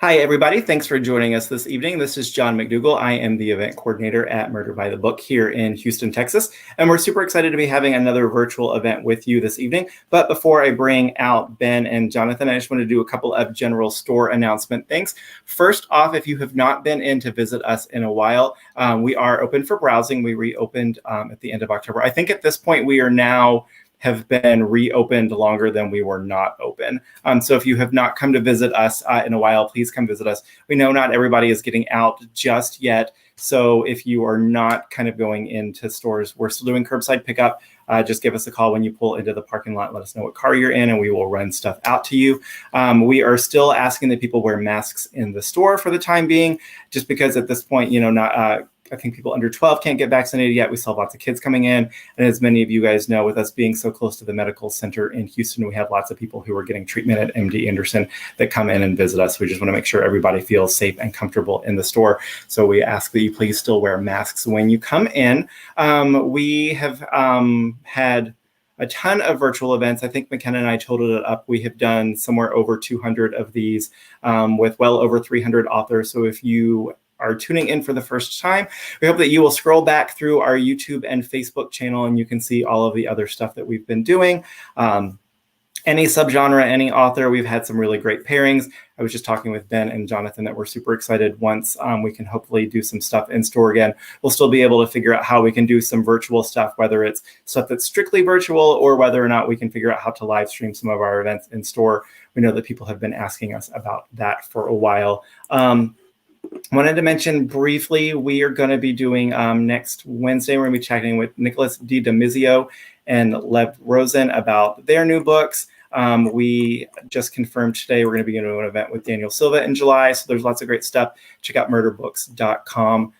Hi, everybody. Thanks for joining us this evening. This is John McDougall. I am the event coordinator at Murder by the Book here in Houston, Texas. And we're super excited to be having another virtual event with you this evening. But before I bring out Ben and Jonathan, I just want to do a couple of general store announcement things. First off, if you have not been in to visit us in a while, we are open for browsing. We reopened at the end of October. I think at this point we are now have been reopened longer than we were not open. So if you have not come to visit us in a while, please come visit us. We know not everybody is getting out just yet. So if you are not kind of going into stores, we're still doing curbside pickup. Just give us a call when you pull into the parking lot. Let us know what car you're in and we will run stuff out to you. We are still asking that people wear masks in the store for the time being, just because at this point, I think people under 12 can't get vaccinated yet. We still have lots of kids coming in. And as many of you guys know, with us being so close to the medical center in Houston, we have lots of people who are getting treatment at MD Anderson that come in and visit us. We just want to make sure everybody feels safe and comfortable in the store. So we ask that you please still wear masks when you come in. We have had a ton of virtual events. I think McKenna and I totaled it up. We have done somewhere over 200 of these with well over 300 authors. So if you are tuning in for the first time, we hope that you will scroll back through our YouTube and Facebook channel and you can see all of the other stuff that we've been doing. Any subgenre, any author, we've had some really great pairings. I was just talking with Ben and Jonathan that we're super excited once we can hopefully do some stuff in store again. We'll still be able to figure out how we can do some virtual stuff, whether it's stuff that's strictly virtual or whether or not we can figure out how to live stream some of our events in store. We know that people have been asking us about that for a while. Wanted to mention briefly, we are going to be doing next Wednesday, we're going to be chatting with Nicholas D. Demizio and Lev Rosen about their new books. We just confirmed today we're going to be doing an event with Daniel Silva in July. So there's lots of great stuff. Check out murderbooks.com.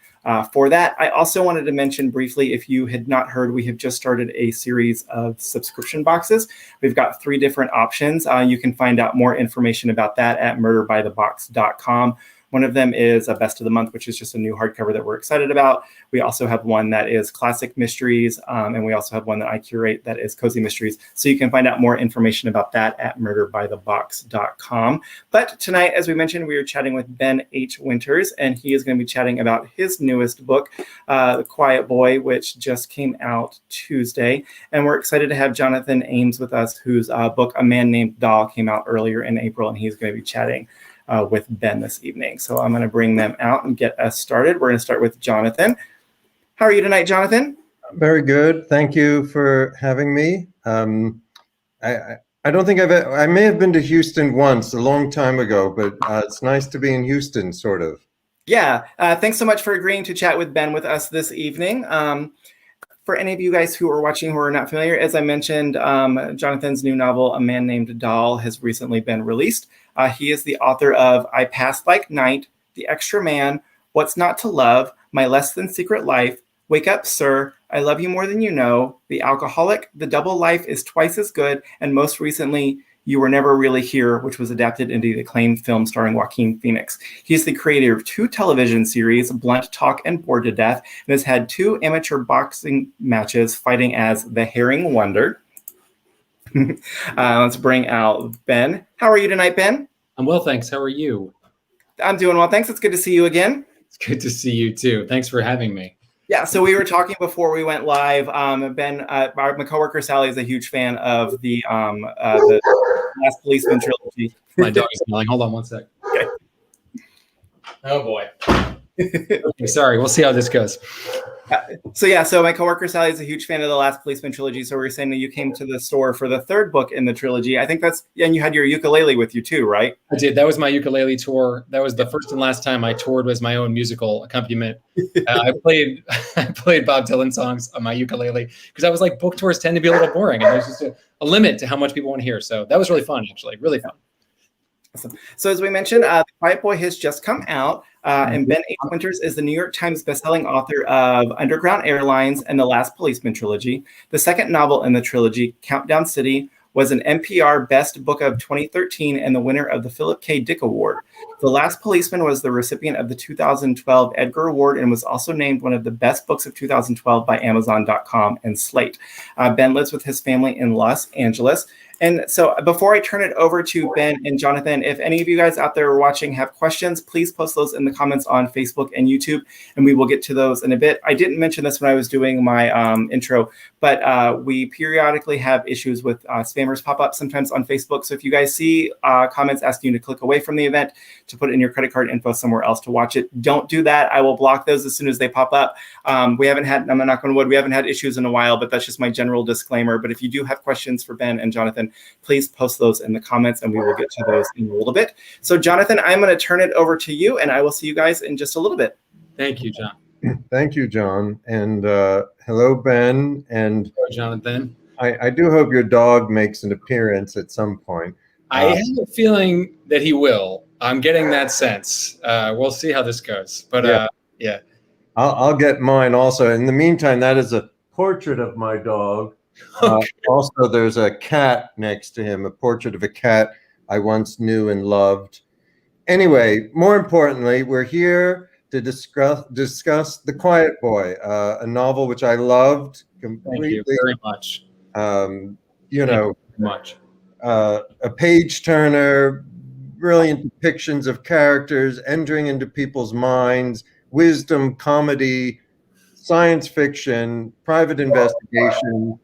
For that, I also wanted to mention briefly, if you had not heard, we have just started a series of subscription boxes. We've got 3 different options. You can find out more information about that at murderbythebox.com. One of them is a Best of the Month, which is just a new hardcover that we're excited about. We also have one that is Classic Mysteries, and we also have one that I curate that is Cozy Mysteries. So you can find out more information about that at murderbythebox.com. But tonight, as we mentioned, we are chatting with Ben H. Winters, and he is going to be chatting about his newest book, The Quiet Boy, which just came out Tuesday. And we're excited to have Jonathan Ames with us, whose book, A Man Named Doll, came out earlier in April, and he's going to be chatting with Ben this evening. So I'm going to bring them out and get us started. We're going to start with Jonathan. How are you tonight, Jonathan? Very good. Thank you for having me. I don't think I may have been to Houston once a long time ago, but it's nice to be in Houston, sort of. Yeah. Thanks so much for agreeing to chat with Ben with us this evening. For any of you guys who are watching who are not familiar, as I mentioned, Jonathan's new novel, A Man Named Doll, has recently been released. He is the author of I Passed Like Night, The Extra Man, What's Not to Love, My Less Than Secret Life, Wake Up, Sir, I Love You More Than You Know, The Alcoholic, The Double Life is Twice as Good, and most recently, You Were Never Really Here, which was adapted into the acclaimed film starring Joaquin Phoenix. He's the creator of 2 television series, Blunt Talk and Bored to Death, and has had 2 amateur boxing matches fighting as the Herring Wonder. Let's bring out Ben. How are you tonight, Ben? I'm well, thanks. How are you? I'm doing well, thanks. It's good to see you again. It's good to see you too. Thanks for having me. Yeah, so we were talking before we went live. Ben, my coworker Sally is a huge fan of the Last Policeman trilogy. My dog is yelling. Hold on one sec. Okay. Oh boy. Okay, sorry. We'll see how this goes. So my coworker Sally is a huge fan of the Last Policeman trilogy. So we were saying that you came to the store for the 3rd book in the trilogy. I think and you had your ukulele with you too, right? I did. That was my ukulele tour. That was the first and last time I toured was my own musical accompaniment. I played Bob Dylan songs on my ukulele because I was like, book tours tend to be a little boring, and there's just a limit to how much people want to hear. So that was really fun, actually, really fun. Awesome. So as we mentioned, The Quiet Boy has just come out. And Ben H. Winters is the New York Times bestselling author of Underground Airlines and the Last Policeman trilogy. The second novel in the trilogy, Countdown City, was an NPR Best Book of 2013 and the winner of the Philip K. Dick Award. The Last Policeman was the recipient of the 2012 Edgar Award and was also named one of the best books of 2012 by Amazon.com and Slate. Ben lives with his family in Los Angeles, And so before I turn it over to Ben and Jonathan, if any of you guys out there watching have questions, please post those in the comments on Facebook and YouTube, and we will get to those in a bit. I didn't mention this when I was doing my intro, but we periodically have issues with spammers pop up sometimes on Facebook. So if you guys see comments asking you to click away from the event to put in your credit card info somewhere else to watch it, don't do that. I will block those as soon as they pop up. We haven't had, I'm not on wood, we haven't had issues in a while, but that's just my general disclaimer. But if you do have questions for Ben and Jonathan, please post those in the comments and we will get to those in a little bit. So Jonathan, I'm going to turn it over to you and I will see you guys in just a little bit. Thank you, John. Thank you, John. And hello, Ben. And hello, Jonathan. I do hope your dog makes an appearance at some point. I have a feeling that he will. I'm getting that sense. We'll see how this goes. But yeah. I'll get mine also. In the meantime, that is a portrait of my dog. Okay. Also, there's a cat next to him, a portrait of a cat I once knew and loved. Anyway, more importantly, we're here to discuss The Quiet Boy, a novel which I loved completely. Thank you very much. A page turner, brilliant depictions of characters entering into people's minds, wisdom, comedy, science fiction, private investigation,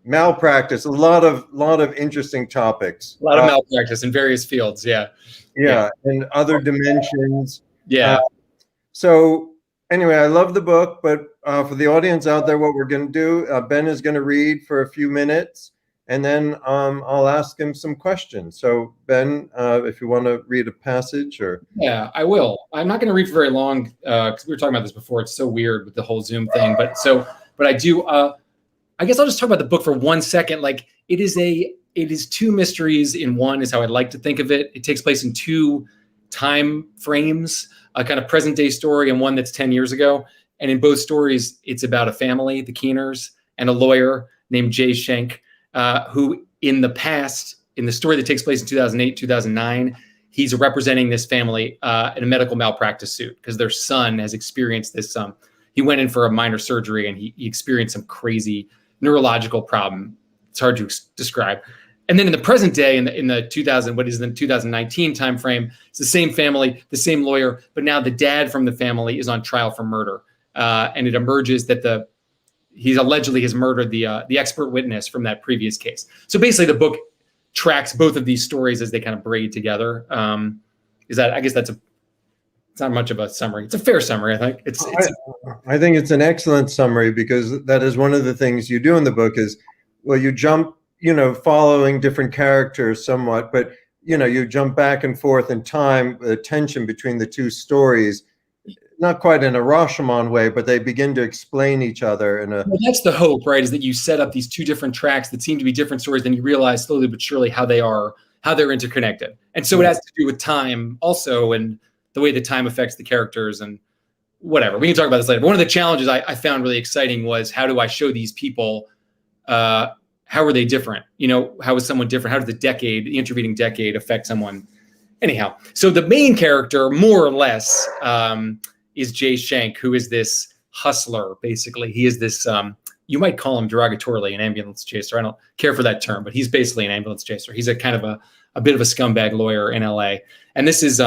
malpractice, a lot of interesting topics. A lot of malpractice in various fields, yeah, and other dimensions. Yeah. So anyway, I love the book, but for the audience out there, what we're going to do, Ben is going to read for a few minutes, and then I'll ask him some questions. So Ben, if you want to read a passage, or yeah, I will. I'm not going to read for very long because we were talking about this before. It's so weird with the whole Zoom thing, but I do. I guess I'll just talk about the book for 1 second. Like it is two mysteries in one, is how I'd like to think of it. It takes place in two time frames, a kind of present day story and one that's 10 years ago. And in both stories, it's about a family, the Keeners, and a lawyer named Jay Schenk, who in the past, in the story that takes place in 2008, 2009, he's representing this family in a medical malpractice suit because their son has experienced this. He went in for a minor surgery and he experienced some crazy neurological problem. It's hard to describe. And then in the present day, in the 2019 timeframe, it's the same family, the same lawyer, but now the dad from the family is on trial for murder. And it emerges that he allegedly has murdered the expert witness from that previous case. So basically the book tracks both of these stories as they kind of braid together. I guess it's not much of a summary. It's a fair summary, I think. I think it's an excellent summary because that is one of the things you do in the book is, well, you jump, following different characters somewhat, but, you jump back and forth in time, the tension between the two stories, not quite in a Rashomon way, but they begin to explain each other. Well, that's the hope, right, is that you set up these two different tracks that seem to be different stories, then you realize slowly but surely how they're interconnected. And so it has to do with time also, and the way that time affects the characters and whatever. We can talk about this later. But one of the challenges I found really exciting was, how do I show these people, how are they different? How is someone different? How does the intervening decade affect someone? Anyhow, so the main character, more or less, is Jay Schenk, who is this hustler, basically. He is this, you might call him derogatorily, an ambulance chaser. I don't care for that term, but he's basically an ambulance chaser. He's a kind of a bit of a scumbag lawyer in LA. And this is,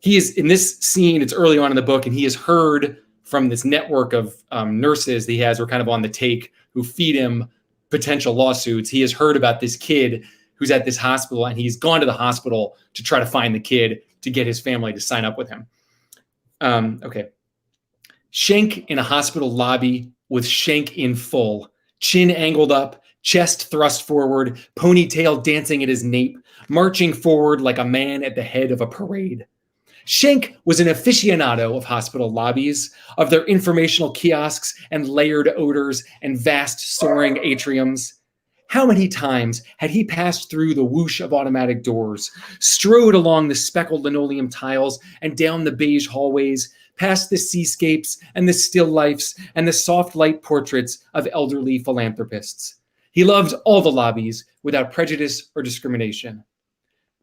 he is in this scene, it's early on in the book, and he has heard from this network of nurses that he has, who are kind of on the take, who feed him potential lawsuits. He has heard about this kid who's at this hospital, and he's gone to the hospital to try to find the kid to get his family to sign up with him. Okay. Schenk in a hospital lobby with Schenk in full, chin angled up, chest thrust forward, ponytail dancing at his nape, marching forward like a man at the head of a parade. Schenk was an aficionado of hospital lobbies, of their informational kiosks and layered odors and vast soaring atriums. How many times had he passed through the whoosh of automatic doors, strode along the speckled linoleum tiles and down the beige hallways, past the seascapes and the still lifes and the soft light portraits of elderly philanthropists. He loved all the lobbies without prejudice or discrimination.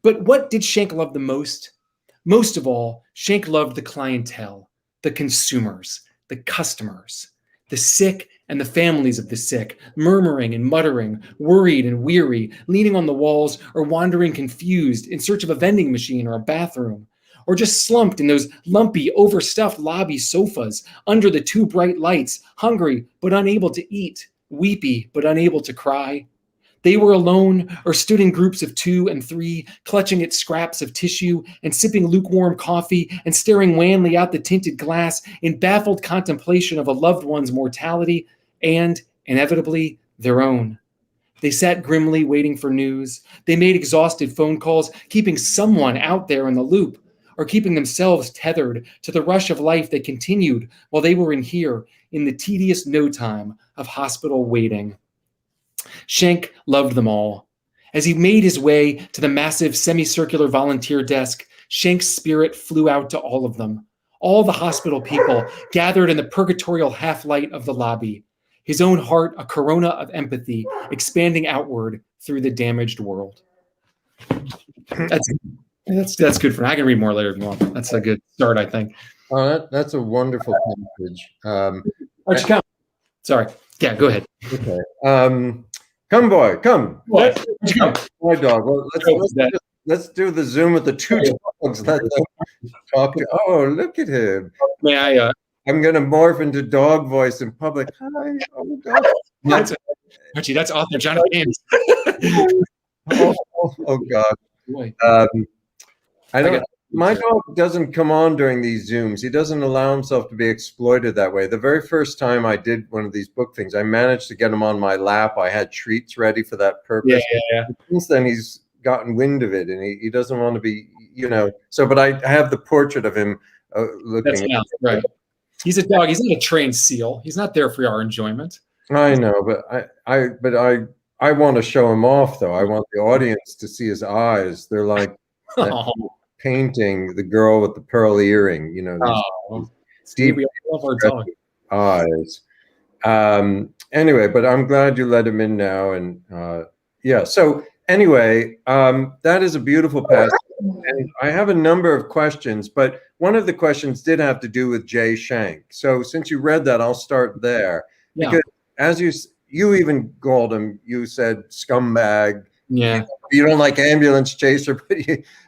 But what did Schenk love the most? Most of all, Schenk loved the clientele, the consumers, the customers. The sick and the families of the sick, murmuring and muttering, worried and weary, leaning on the walls or wandering confused in search of a vending machine or a bathroom, or just slumped in those lumpy, overstuffed lobby sofas under the too bright lights, hungry but unable to eat, weepy but unable to cry. They were alone or stood in groups of 2 and 3, clutching at scraps of tissue and sipping lukewarm coffee and staring wanly out the tinted glass in baffled contemplation of a loved one's mortality and, inevitably, their own. They sat grimly waiting for news. They made exhausted phone calls, keeping someone out there in the loop, or keeping themselves tethered to the rush of life that continued while they were in here in the tedious no time of hospital waiting. Schenk loved them all. As he made his way to the massive semicircular volunteer desk, Schenk's spirit flew out to all of them, all the hospital people gathered in the purgatorial half-light of the lobby, his own heart a corona of empathy expanding outward through the damaged world. That's good for me. I can read more later if you want. That's a good start, I think. Oh, that's a wonderful passage. Why'd you come? Sorry. Yeah, go ahead. Okay. Come, boy, come. What? My dog. Well, let's do the Zoom with the two dogs. Let them talk. Oh, look at him. May I? I'm going to morph into dog voice in public. Hi. Oh, God. Archie, that's author Jonathan Ames. Oh, God. I don't. My dog doesn't come on during these Zooms. He doesn't allow himself to be exploited that way. The very first time I did one of these book things, I managed to get him on my lap. I had treats ready for that purpose. Yeah. Since then, he's gotten wind of it, and he doesn't want to be, So, but I have the portrait of him looking. That's right. He's a dog. He's not a trained seal. He's not there for our enjoyment. I know, but I want to show him off, though. I want the audience to see his eyes. They're like. Painting the girl with the pearl earring, deep we love our dog. eyes. Anyway, but I'm glad you let him in now, and So anyway, that is a beautiful passage, and I have a number of questions, but one of the questions did have to do with Jay Schenk. So since you read that, I'll start there because as you even called him, you said scumbag. Yeah. You don't like ambulance chaser,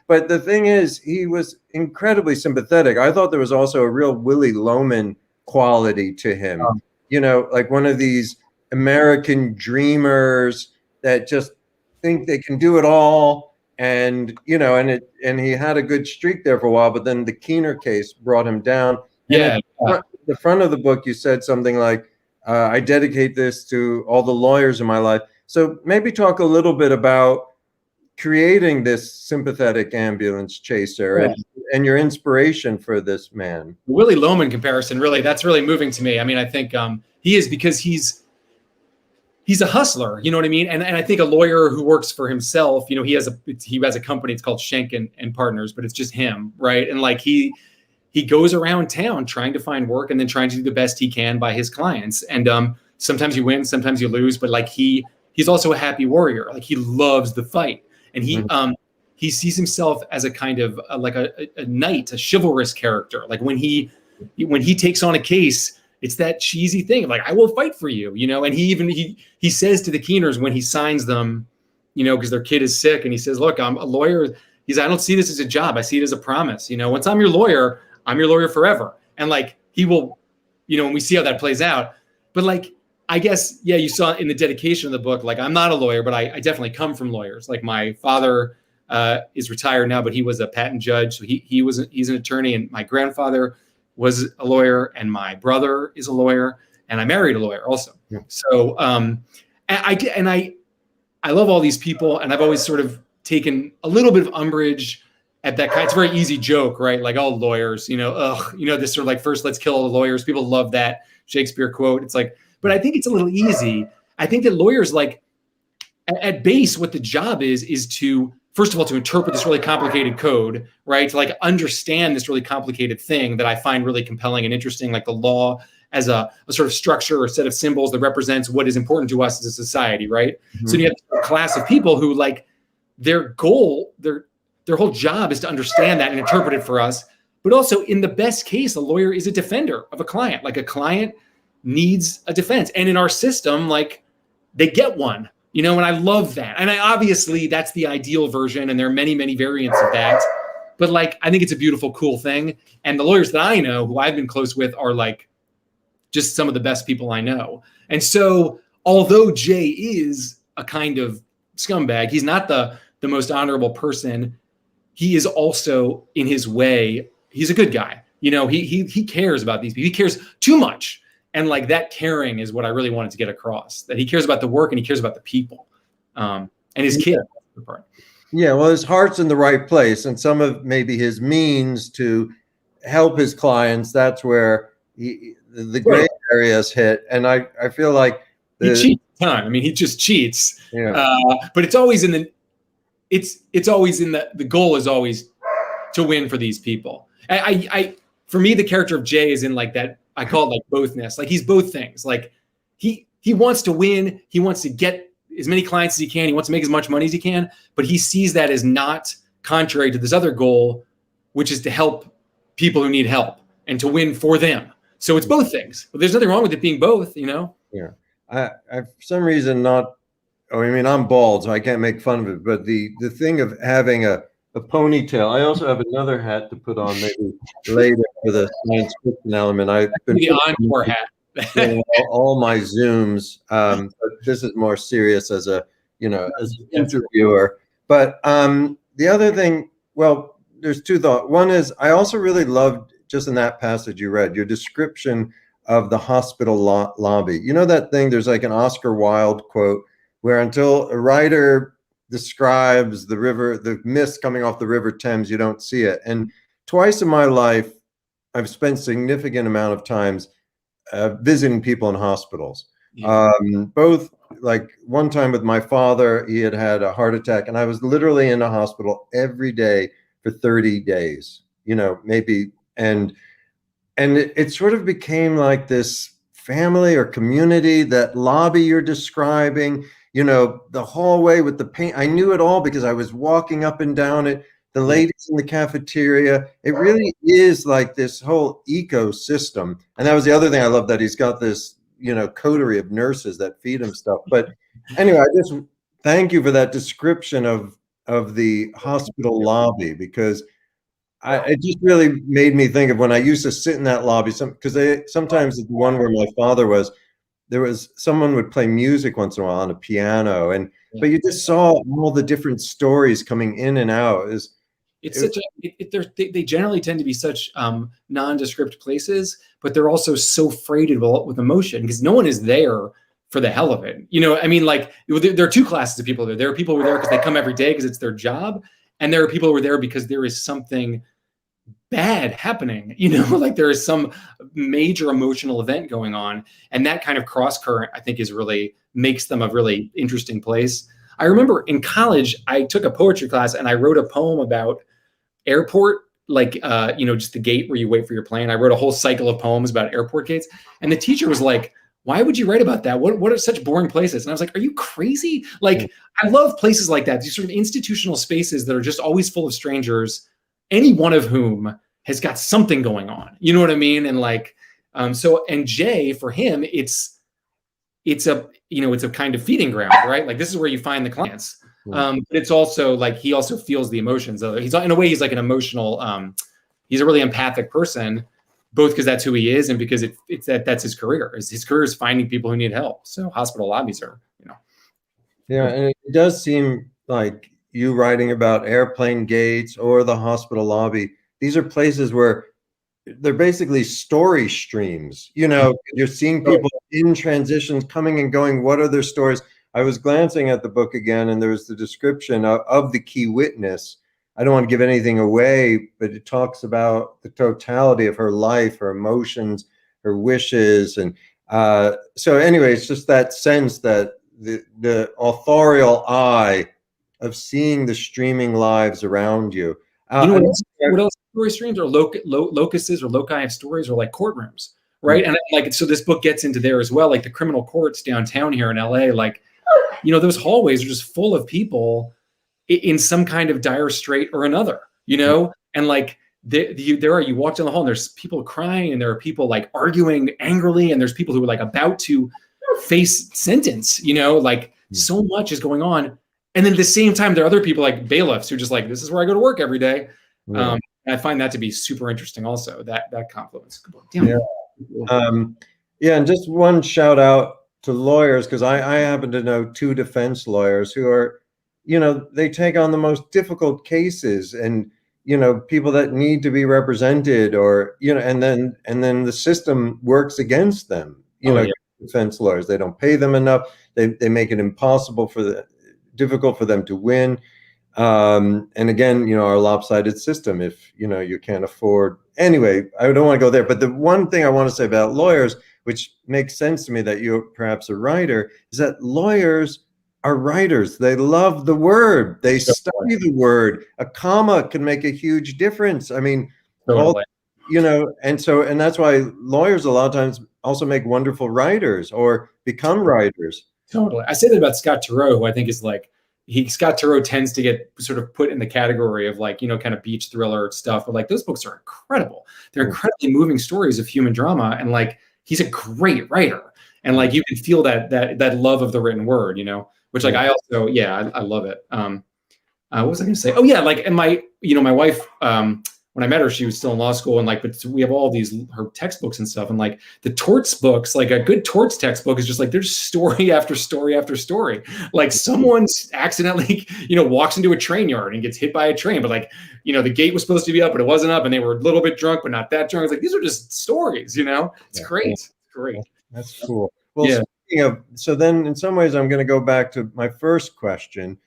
but the thing is, he was incredibly sympathetic. I thought there was also a real Willy Loman quality to him. Like one of these American dreamers that just think they can do it all. And, and he had a good streak there for a while, but then the Keener case brought him down. Yeah. The front of the book, you said something like, I dedicate this to all the lawyers in my life. So maybe talk a little bit about creating this sympathetic ambulance chaser and your inspiration for this man. The Willy Loman comparison, that's really moving to me. I mean, I think he is because he's a hustler, you know what I mean? And I think a lawyer who works for himself, he has a company, it's called Schenk and Partners, but it's just him, right? And like he goes around town trying to find work and then trying to do the best he can by his clients. And sometimes you win, sometimes you lose, but like he's also a happy warrior. Like he loves the fight, and he sees himself as a kind of like a knight, a chivalrous character. Like when he takes on a case, it's that cheesy thing of like, I will fight for you, And he says to the Keeners when he signs them, because their kid is sick, and he says, "Look, I'm a lawyer." I don't see this as a job. I see it as a promise. Once I'm your lawyer forever. And like he will, and we see how that plays out. But like, I guess, you saw in the dedication of the book, like I'm not a lawyer, but I definitely come from lawyers. Like my father is retired now, but he was a patent judge. So he's an attorney, and my grandfather was a lawyer, and my brother is a lawyer, and I married a lawyer also. Yeah. So I love all these people, and I've always sort of taken a little bit of umbrage at that kind. It's a very easy joke, right? Like, oh, lawyers, this sort of like, first let's kill all the lawyers. People love that Shakespeare quote. It's like, but I think it's a little easy. I think that lawyers, like at base, what the job is to, first of all, to interpret this really complicated code, right? To like understand this really complicated thing that I find really compelling and interesting, like the law as a sort of structure or set of symbols that represents what is important to us as a society, right? Mm-hmm. So you have a class of people who like their goal, their whole job is to understand that and interpret it for us. But also in the best case, a lawyer is a defender of a client. Like a client needs a defense. And in our system, like, they get one, you know, and I love that. And obviously that's the ideal version, and there are many, many variants of that. But like, I think it's a beautiful, cool thing. And the lawyers that I know, who I've been close with, are like just some of the best people I know. And so, although Jay is a kind of scumbag, he's not the most honorable person. He is also, in his way, he's a good guy. You know, he cares about these people. He cares too much. And like, that caring is what I really wanted to get across, that he cares about the work and he cares about the people, and his kid. Yeah, well, his heart's in the right place, and some of maybe his means to help his clients, that's where the gray areas hit. And I feel like he cheats a ton. I mean, he just cheats. Yeah. But it's always in the goal is always to win for these people. For me, the character of Jay is in like that, I call it like bothness. Like, he's both things. Like, he wants to win. He wants to get as many clients as he can. He wants to make as much money as he can, but he sees that as not contrary to this other goal, which is to help people who need help and to win for them. So it's both things, but there's nothing wrong with it being both, you know? Yeah. I for some reason I'm bald, so I can't make fun of it, but the thing of having a ponytail, I also have another hat to put on maybe later for the science fiction element. I've been the encore hat. all my Zooms, but this is more serious as as an interviewer. But the other thing, well, there's two thoughts. One is, I also really loved, just in that passage you read, your description of the hospital lobby. You know that thing, there's like an Oscar Wilde quote where, until a writer describes the river, the mist coming off the River Thames, you don't see it. And twice in my life, I've spent significant amount of times visiting people in hospitals. Yeah. Both, like, one time with my father, he had a heart attack, and I was literally in a hospital every day for 30 days, maybe. And it sort of became like this family or community, that lobby you're describing, the hallway with the paint. I knew it all because I was walking up and down it. The ladies in the cafeteria, it really is like this whole ecosystem. And that was the other thing I love, that he's got this, coterie of nurses that feed him stuff. But anyway, I just thank you for that description of the hospital lobby, because it just really made me think of when I used to sit in that lobby. Because sometimes the one where my father was, someone would play music once in a while on a piano, but you just saw all the different stories coming in and out. They generally tend to be such nondescript places, but they're also so freighted with emotion, because no one is there for the hell of it. I mean, like, there are two classes of people there. There are people who are there because they come every day because it's their job, and there are people who are there because there is something bad happening, like there is some major emotional event going on. And that kind of cross current, I think, makes them a really interesting place. I remember in college, I took a poetry class and I wrote a poem about airport, like, just the gate where you wait for your plane. I wrote a whole cycle of poems about airport gates. And the teacher was like, why would you write about that? What are such boring places? And I was like, are you crazy? Like, I love places like that, these sort of institutional spaces that are just always full of strangers, any one of whom has got something going on. You know what I mean? And like, and Jay, for him, it's a kind of feeding ground, right? Like, this is where you find the clients. But it's also like, he also feels the emotions. He's, in a way, he's like an emotional, he's a really empathic person, both because that's who he is and because that's his career. His career is finding people who need help. So hospital lobbies are, Yeah, and it does seem like you writing about airplane gates or the hospital lobby, these are places where they're basically story streams. You're seeing people in transitions coming and going. What are their stories? I was glancing at the book again, and there was the description of the key witness. I don't want to give anything away, but it talks about the totality of her life, her emotions, her wishes. And so anyway, it's just that sense that the authorial eye of seeing the streaming lives around you. What else story streams are locuses or loci of stories, or like courtrooms, right? And like, so this book gets into there as well, like the criminal courts downtown here in LA, like, those hallways are just full of people in some kind of dire strait or another, and like, you walk down the hall and there's people crying and there are people like arguing angrily and there's people who are like about to face sentence, like so much is going on. And then at the same time, there are other people like bailiffs who are just like, this is where I go to work every day. And I find that to be super interesting also, that confluence. Yeah. And just one shout out to lawyers, because I happen to know 2 defense lawyers who are, they take on the most difficult cases and, people that need to be represented or, and then the system works against them, defense lawyers. They don't pay them enough. They make it difficult for them to win. And again, our lopsided system, if, you can't afford. Anyway, I don't want to go there. But the one thing I want to say about lawyers, which makes sense to me that you're perhaps a writer, is that lawyers are writers. They love the word. They study the word. A comma can make a huge difference. I mean, Totally. and that's why lawyers a lot of times also make wonderful writers or become writers. Totally. I say that about Scott Turow, who I think is like, Scott Turow tends to get sort of put in the category of like, kind of beach thriller stuff, but like those books are incredible. They're incredibly moving stories of human drama. And like, he's a great writer. And like, you can feel that love of the written word, which like, I also, I love it. What was I going to say? Oh yeah. Like, and my wife, when I met her, she was still in law school and like, but we have all her textbooks and stuff. And like the torts books, like a good torts textbook is just like, there's story after story after story. Like someone's accidentally, walks into a train yard and gets hit by a train, but like, the gate was supposed to be up, but it wasn't up and they were a little bit drunk, but not that drunk. It's like, these are just stories, it's great. It's great. That's cool. Well, speaking of, so then in some ways I'm going to go back to my first question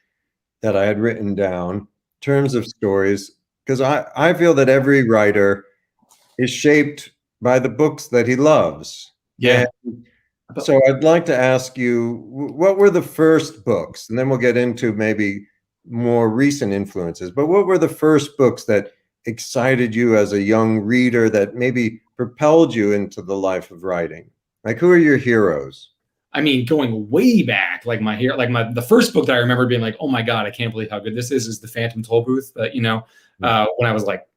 that I had written down in terms of stories. Because I feel that every writer is shaped by the books that he loves. Yeah. And so I'd like to ask you, what were the first books? And then we'll get into maybe more recent influences. But what were the first books that excited you as a young reader that maybe propelled you into the life of writing? Like, who are your heroes? I mean, going way back, like the first book that I remember being like, oh my God, I can't believe how good this is The Phantom Tollbooth. When I was like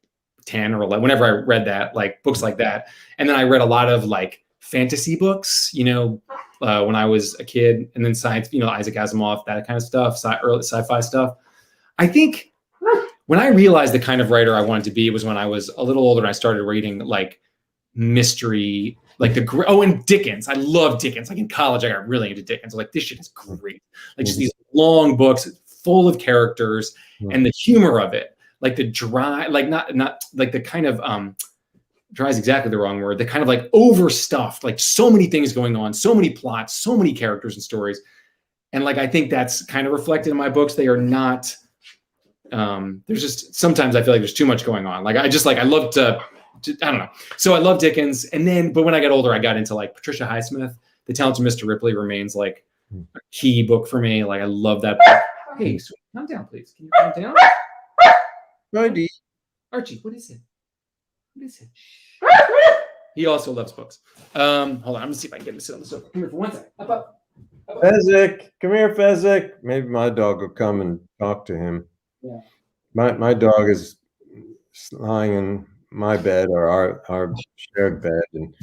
10 or 11, whenever I read that, like books like that. And then I read a lot of like fantasy books, when I was a kid, and then science, Isaac Asimov, that kind of stuff, early sci-fi stuff. I think when I realized the kind of writer I wanted to be was when I was a little older and I started reading like mystery, like and Dickens. I love Dickens. Like in college, I got really into Dickens. I was like, this shit is great. Like just these long books full of characters and the humor of it. Like the dry, like not like the kind of dry is exactly the wrong word. The kind of like overstuffed, like so many things going on, so many plots, so many characters and stories. And like, I think that's kind of reflected in my books. They are not, there's just, sometimes I feel like there's too much going on. Like, I love to, I don't know. So I love Dickens. And then, but when I got older, I got into like Patricia Highsmith. The Talented Mr. Ripley remains like a key book for me. Like, I love that book. Hey, sweet, calm down, please. Can you calm down? Righty. Archie, what is it? What is it? He also loves books. Hold on, I'm gonna see if I can get him to sit on the sofa. Come here for 1 second. Up. Fezzik, come here, Fezzik. Maybe my dog will come and talk to him. Yeah. My dog is lying in my bed or our shared bed, and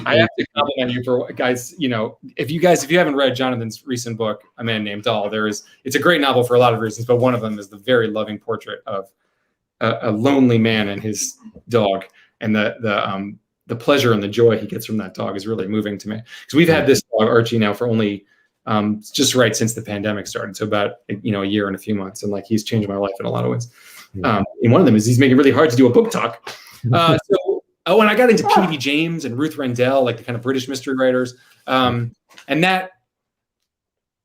I have to compliment you for guys. If you haven't read Jonathan's recent book, A Man Named Doll, it's a great novel for a lot of reasons, but one of them is the very loving portrait of a lonely man and his dog, and the pleasure and the joy he gets from that dog is really moving to me. Because we've had this dog Archie now for only just right since the pandemic started, so about a year and a few months, and like he's changed my life in a lot of ways. And one of them is he's making it really hard to do a book talk. And I got into P.D. James and Ruth Rendell, like the kind of British mystery writers. And that,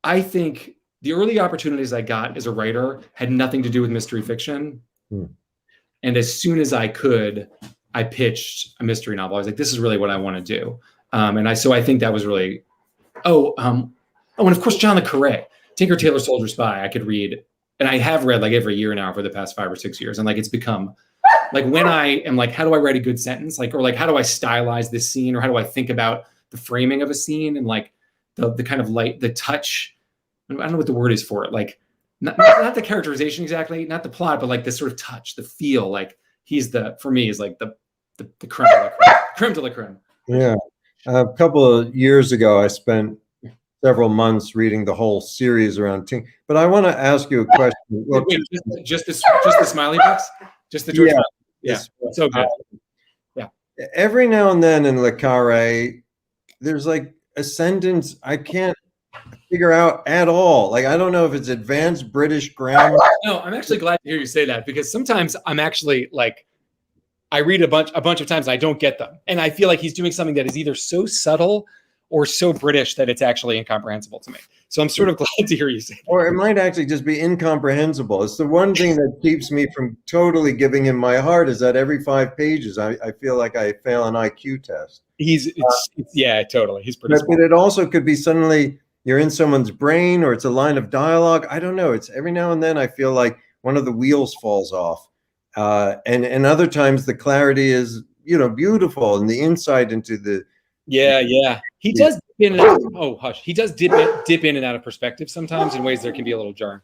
I think the early opportunities I got as a writer had nothing to do with mystery fiction. And as soon as I could, I pitched a mystery novel. I was like, this is really what I want to do. So I think that was really, and of course, John le Carré, Tinker Tailor Soldier Spy, I could read. And I have read like every year now for the past 5 or 6 years. And like, it's become like when I am like, how do I write a good sentence? Like, or like, how do I stylize this scene? Or how do I think about the framing of a scene? And like the kind of light, the touch, I don't know what the word is for it. Like not the characterization exactly, not the plot, but like the sort of touch, the feel, like he's for me is like the creme de la creme, creme de la creme. Yeah. A couple of years ago, I spent several months reading the whole series around Ting. But I want to ask you a question. Well, Wait, just the Smiley books, just the George. Yeah, so good. Yeah. Every now and then in Le Carré, there's like a sentence I can't figure out at all. Like, I don't know if it's advanced British grammar. No, I'm actually glad to hear you say that, because sometimes I'm actually like, I read a bunch of times and I don't get them. And I feel like he's doing something that is either so subtle or so British that it's actually incomprehensible to me. So I'm sort of glad to hear you say that. Or it might actually just be incomprehensible. It's the one thing that keeps me from totally giving him my heart, is that every 5 pages, I feel like I fail an IQ test. Yeah, totally. He's pretty but it also could be suddenly you're in someone's brain, or it's a line of dialogue. I don't know. It's every now and then I feel like one of the wheels falls off. And other times the clarity is, beautiful, and the insight into the. Yeah. He does dip in and out. Oh, hush. He does dip in and out of perspective sometimes in ways that can be a little jarring.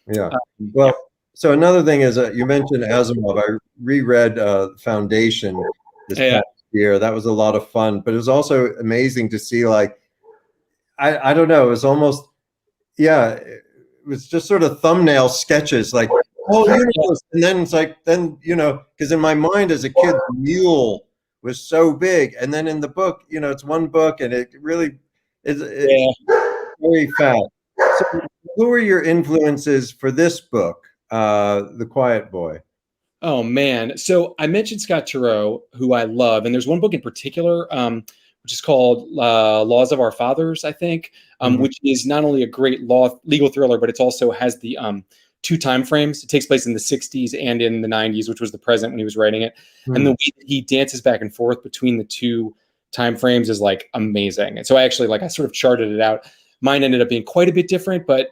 Yeah. Well, so another thing is, you mentioned Asimov. I reread Foundation this past year. That was a lot of fun, but it was also amazing to see, like, I don't know, it was almost, it was just sort of thumbnail sketches, like, universe. And then it's like, because in my mind as a kid, the mule was so big. And then in the book, it's one book, and it really is very fat. So who are your influences for this book, The Quiet Boy? Oh, man. So I mentioned Scott Turow, who I love. And there's one book in particular, which is called Laws of Our Fathers, I think, which is not only a great legal thriller, but it also has the 2 time frames. It takes place in the 60s and in the 90s, which was the present when he was writing it. And the way that he dances back and forth between the 2 time frames is like amazing. And so I actually I sort of charted it out. Mine ended up being quite a bit different, but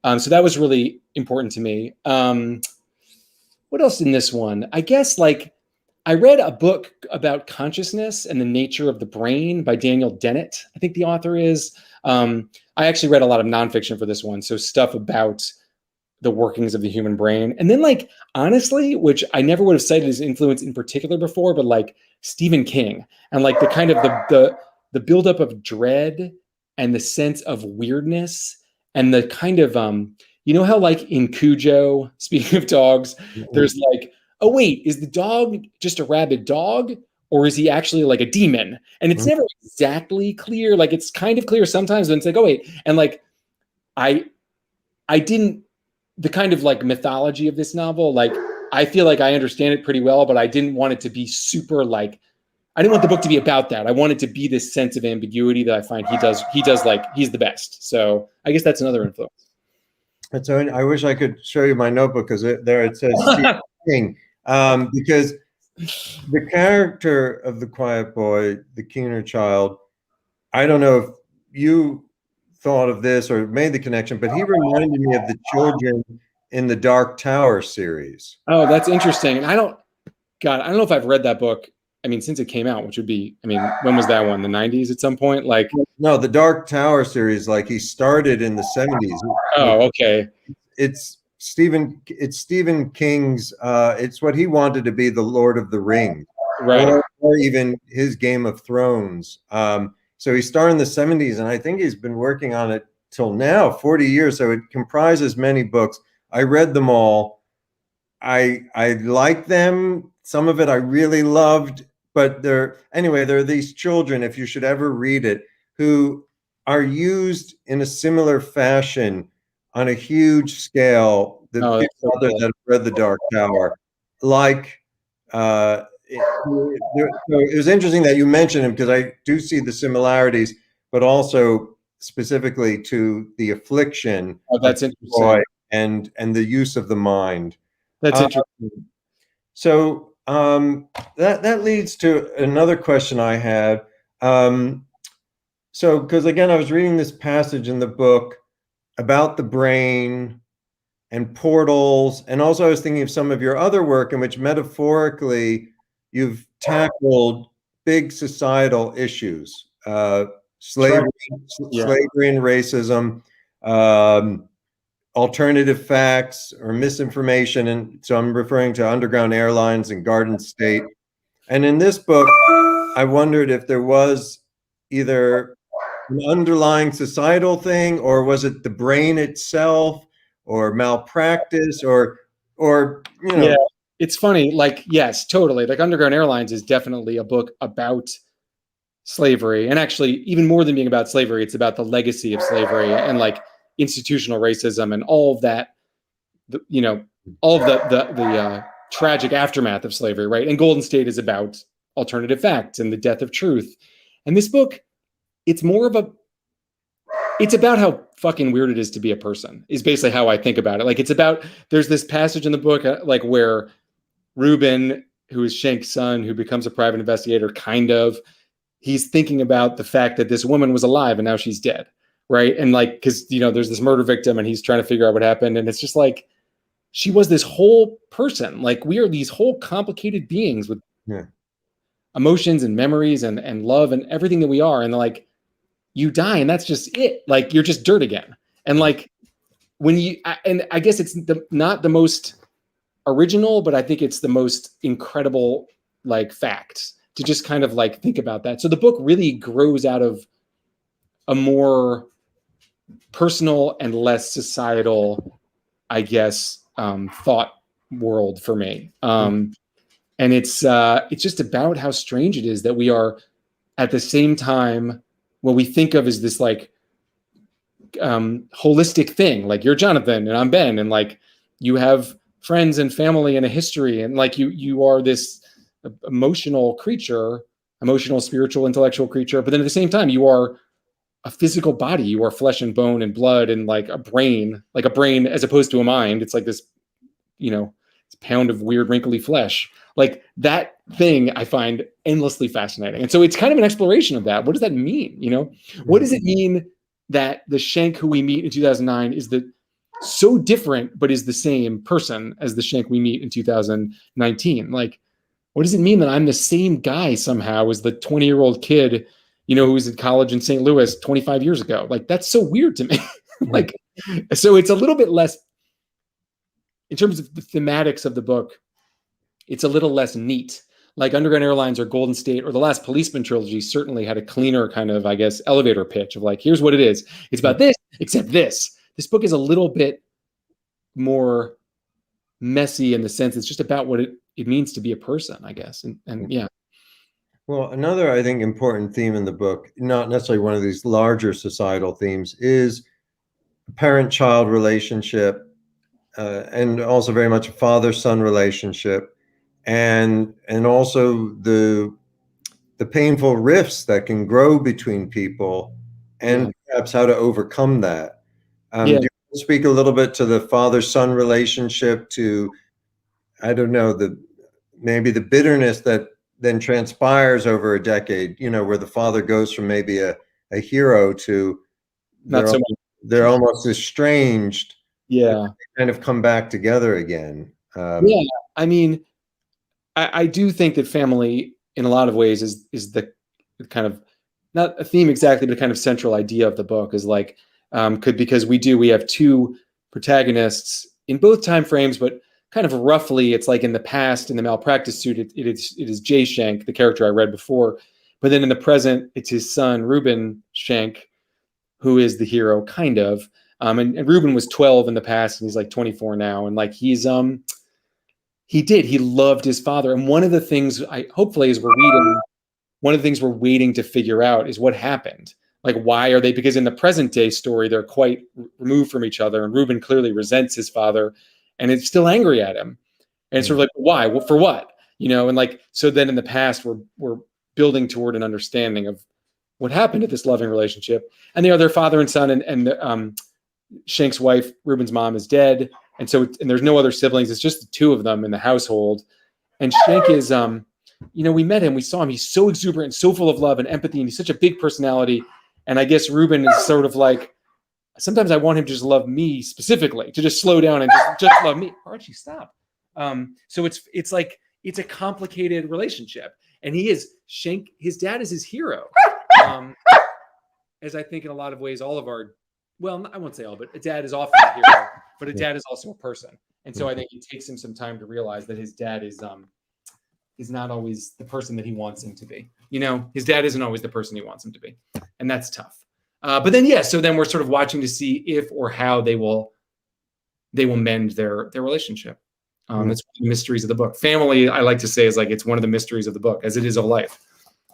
so that was really important to me. What else in this one? I guess I read a book about consciousness and the nature of the brain by Daniel Dennett, I think the author is. I actually read a lot of nonfiction for this one. So stuff about the workings of the human brain. And then honestly, which I never would have cited as influence in particular before, but Stephen King, and the kind of the buildup of dread and the sense of weirdness, and the kind of, how in Cujo, speaking of dogs, there's oh wait, is the dog just a rabid dog, or is he actually a demon? And it's never exactly clear. It's kind of clear sometimes, but it's oh wait. And I didn't, the kind of mythology of this novel, I feel I understand it pretty well, but I didn't want it to be super I didn't want the book to be about that. I wanted to be this sense of ambiguity that I find he does he's the best. So I guess that's another influence. And so I wish I could show you my notebook, because there it says Stephen King, because the character of the Quiet Boy, the Keener child, I don't know if you thought of this or made the connection, but he reminded me of the children in the Dark Tower series. Oh, that's interesting. And I don't know if I've read that book. I mean, since it came out, which would be, when was that one? The 90s at some point? No, the Dark Tower series, he started in the 70s. Oh, okay. It's Stephen King's, it's what he wanted to be, the Lord of the Rings. Right. Or even his Game of Thrones. So he started in the 70s, and I think he's been working on it till now, 40 years. So it comprises many books. I read them all. I like them. Some of it I really loved, but there are these children, if you should ever read it, who are used in a similar fashion on a huge scale. The people that have read The Dark Tower, it was interesting that you mentioned him, because I do see the similarities, but also specifically to the affliction. Oh, that's interesting. And the use of the mind. That's interesting. So that leads to another question I had. So, because again, I was reading this passage in the book about the brain and portals, and also I was thinking of some of your other work in which metaphorically you've tackled big societal issues, slavery and racism, alternative facts or misinformation. And so I'm referring to Underground Airlines and Garden State. And in this book, I wondered if there was either an underlying societal thing, or was it the brain itself, or malpractice, or Yeah, it's funny. Like, yes, totally. Like Underground Airlines is definitely a book about slavery, and actually, even more than being about slavery, it's about the legacy of slavery and like institutional racism and all of that. All of the tragic aftermath of slavery, right? And Golden State is about alternative facts and the death of truth. And this book, it's more of it's about how fucking weird it is to be a person, is basically how I think about it. Like, it's about, there's this passage in the book, like where Reuben, who is Schenk's son, who becomes a private investigator, he's thinking about the fact that this woman was alive and now she's dead, right? And like, because, there's this murder victim and he's trying to figure out what happened. And it's just like, she was this whole person. Like, we are these whole complicated beings with emotions and memories and love and everything that we are. And like, you die and that's just it. Like, you're just dirt again. And like, and I guess it's not the most original, but I think it's the most incredible, like, facts to just kind of like think about that. So the book really grows out of a more personal and less societal, I guess, thought world for me. And it's just about how strange it is that we are at the same time what we think of as this like holistic thing. Like, you're Jonathan and I'm Ben, and like you have friends and family and a history, and like you are this emotional creature, emotional, spiritual, intellectual creature. But then at the same time, you are a physical body. You are flesh and bone and blood and like a brain as opposed to a mind. It's like this, it's a pound of weird wrinkly flesh. Like, that thing I find endlessly fascinating. And so it's kind of an exploration of that. What does that mean? What does it mean that the Schenk who we meet in 2009 is so different, but is the same person as the Schenk we meet in 2019? Like, what does it mean that I'm the same guy somehow as the 20-year-old kid, who was in college in St. Louis 25 years ago? Like, that's so weird to me. Like, so it's a little bit less, in terms of the thematics of the book, it's a little less neat. Like Underground Airlines or Golden State or the last Policeman trilogy certainly had a cleaner kind of, I guess, elevator pitch of like, here's what it is. It's about this, except this. This book is a little bit more messy in the sense it's just about what it means to be a person, I guess. And yeah. Well, another, I think, important theme in the book, not necessarily one of these larger societal themes, is parent-child relationship, and also very much a father-son relationship, and also the painful rifts that can grow between people, and perhaps how to overcome that. Do you want to speak a little bit to the father-son relationship, to, I don't know, maybe the bitterness that then transpires over a decade, where the father goes from maybe a hero to they're almost estranged. Yeah. Kind of come back together again. I mean, I do think that family in a lot of ways is the kind of, not a theme exactly, but a kind of central idea of the book, is like, because we have two protagonists in both time frames, but kind of roughly, it's like in the past, in the malpractice suit, it is Jay Schenk, the character I read before. But then in the present, it's his son, Reuben Schenk, who is the hero, kind of. And Reuben was 12 in the past, and he's like 24 now. And like, he loved his father. And one of the things hopefully as we're reading, one of the things we're waiting to figure out is what happened. Like, why are they, because in the present day story, they're quite removed from each other. And Reuben clearly resents his father and is still angry at him. And it's sort of like, why? Well, for what? And like, so then in the past, we're building toward an understanding of what happened to this loving relationship. And they are their father and son, and Schenk's wife, Reuben's mom, is dead. And so, and there's no other siblings. It's just the two of them in the household. And Schenk is, we met him, we saw him. He's so exuberant, so full of love and empathy, and he's such a big personality. And I guess Reuben is sort of like, sometimes I want him to just love me specifically, to just slow down and just love me. Archie, stop. So it's like, it's a complicated relationship. And his dad is his hero. As I think in a lot of ways, all of our well, I won't say all, but a dad is often a hero, but a dad is also a person. And so I think it takes him some time to realize that his dad is not always the person that he wants him to be. His dad isn't always the person he wants him to be. And that's tough. But then, so then we're sort of watching to see if or how they will mend their relationship. That's one of the mysteries of the book. Family, I like to say, is like it's one of the mysteries of the book, as it is of life.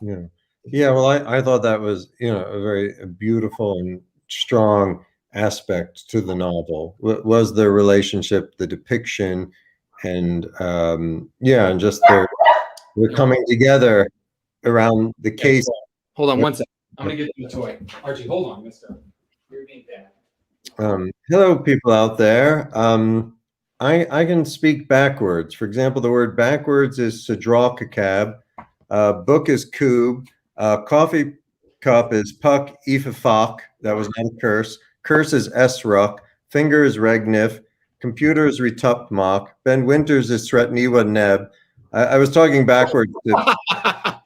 Yeah. Well, I thought that was a very beautiful and strong aspect to the novel. Was the relationship, the depiction, and and just their coming together around the case. Hold on one second. I'm gonna get you a toy. Archie, hold on, mister. You're being bad. Hello, people out there. I can speak backwards. For example, the word backwards is Sadralkakab. Book is Koob. Coffee cup is Puck Ifafak. That was not a curse. Curse is Esruk. Finger is Regnif. Computer is Retupmak. Ben Winters is Sretniwa Neb. I was talking backwards. He's got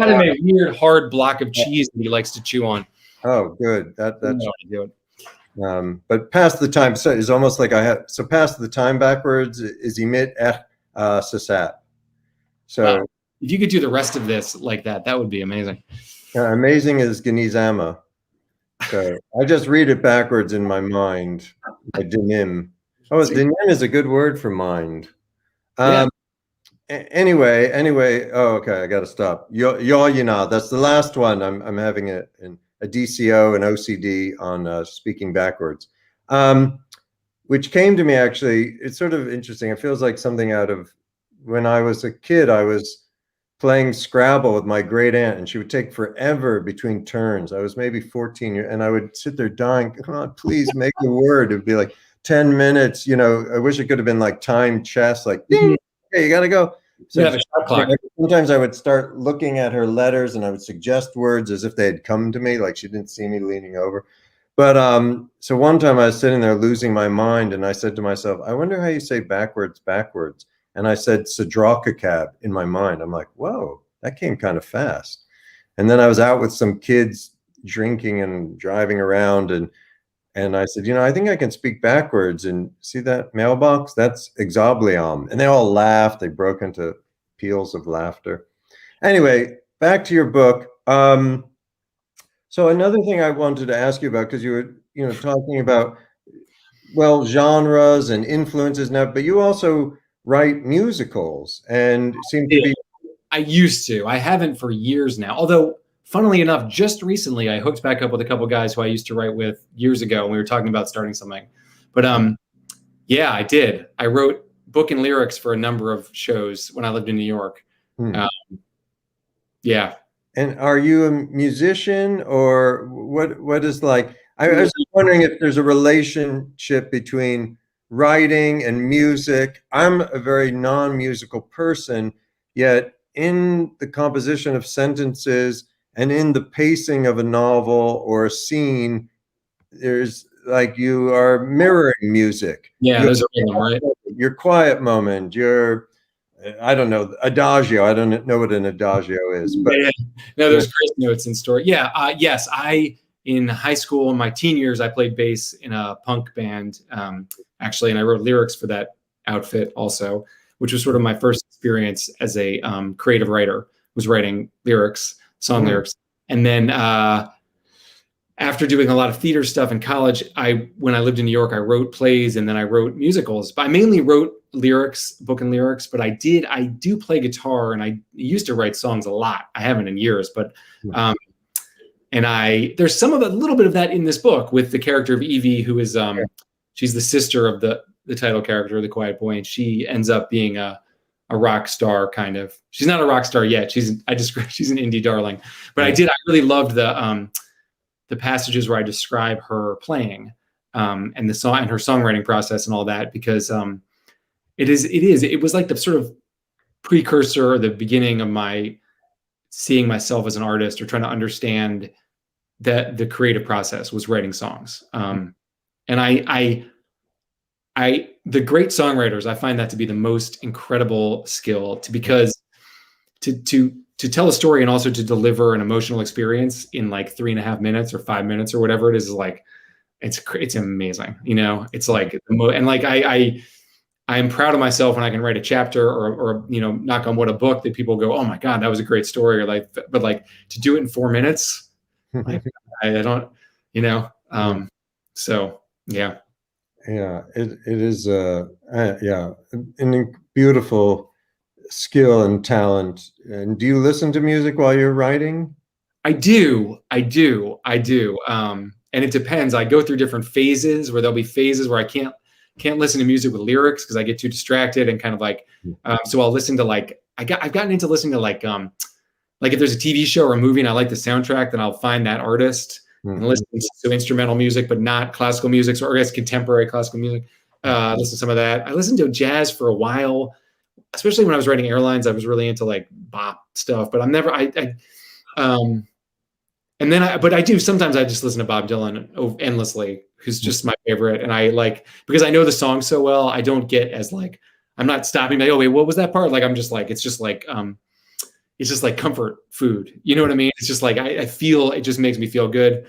a weird hard block of cheese that he likes to chew on. Oh, good. That's good. But pass the time is almost like pass the time backwards is emit sasat. So if you could do the rest of this like that, that would be amazing. Amazing is Ganizama. So I just read it backwards in my mind. Dinim. Oh, dinim is a good word for mind. Anyway. Oh, okay. I got to stop. That's the last one. I'm having a DCO and OCD on speaking backwards, which came to me actually. It's sort of interesting. It feels like something out of when I was a kid. I was playing Scrabble with my great aunt, and she would take forever between turns. I was maybe 14, and I would sit there dying. Come on, please make the word. It'd be like 10 minutes. I wish it could have been like timed chess, like ding. Hey, you got to go. So you have a shot clock. Sometimes I would start looking at her letters and I would suggest words as if they had come to me, like she didn't see me leaning over. But so one time I was sitting there losing my mind, and I said to myself, I wonder how you say backwards. And I said Sadralkakab in my mind. I'm like, whoa, that came kind of fast. And then I was out with some kids drinking and driving around, and I said, I think I can speak backwards. And see that mailbox? That's exoblium. And they all laughed. They broke into peals of laughter. Anyway, back to your book. So another thing I wanted to ask you about, because you were, talking about, genres and influences now, but you also write musicals and seem to be. I used to. I haven't for years now. Although, funnily enough, just recently I hooked back up with a couple guys who I used to write with years ago, and we were talking about starting something. But I did. I wrote book and lyrics for a number of shows when I lived in New York. And are you a musician, or what is like? I was just wondering if there's a relationship between writing and music. I'm a very non-musical person, yet in the composition of sentences and in the pacing of a novel or a scene, there's like you are mirroring music. Yeah, those are rhythm, right? Your quiet moment, your adagio. I don't know what an adagio is, but no, there's grace notes in story. Yes, in high school, in my teen years, I played bass in a punk band, actually, and I wrote lyrics for that outfit also, which was sort of my first experience as a creative writer, was writing lyrics, song lyrics. And then after doing a lot of theater stuff in college, when I lived in New York, I wrote plays, and then I wrote musicals. But I mainly wrote lyrics, book and lyrics, but I do play guitar, and I used to write songs a lot. I haven't in years, but and there's a little bit of that in this book with the character of Evie, who is she's the sister of the title character, the quiet boy, and she ends up being a rock star kind of. She's not a rock star yet. She's an indie darling. But I really loved the passages where I describe her playing and the song and her songwriting process and all that, because it was like the sort of precursor, the beginning of my seeing myself as an artist, or trying to understand that the creative process was writing songs. And the great songwriters, I find that to be the most incredible skill, because to tell a story and also to deliver an emotional experience in like 3.5 minutes or 5 minutes or whatever it is like, it's amazing. It's like and like I'm proud of myself when I can write a chapter or knock on wood, a book that people go, oh my God, that was a great story. Or like, but like to do it in 4 minutes, I don't, so yeah. Yeah, it is beautiful skill and talent. And do you listen to music while you're writing? I do. And it depends. I go through different phases where there'll be phases where I can't listen to music with lyrics because I get too distracted and kind of like, so I'll listen to like, I've gotten into listening to like if there's a TV show or a movie and I like the soundtrack, then I'll find that artist and listen to instrumental music, but not classical music, or I guess contemporary classical music. Listen to some of that. I listened to jazz for a while, especially when I was writing Airlines. I was really into like bop stuff, but I'm never, but I do, sometimes I just listen to Bob Dylan endlessly, who's just my favorite. And I like, because I know the song so well, I don't get as like, I'm not stopping like, oh wait, what was that part? Like, I'm just like, it's just like comfort food. You know what I mean? It's just like, I feel, it just makes me feel good.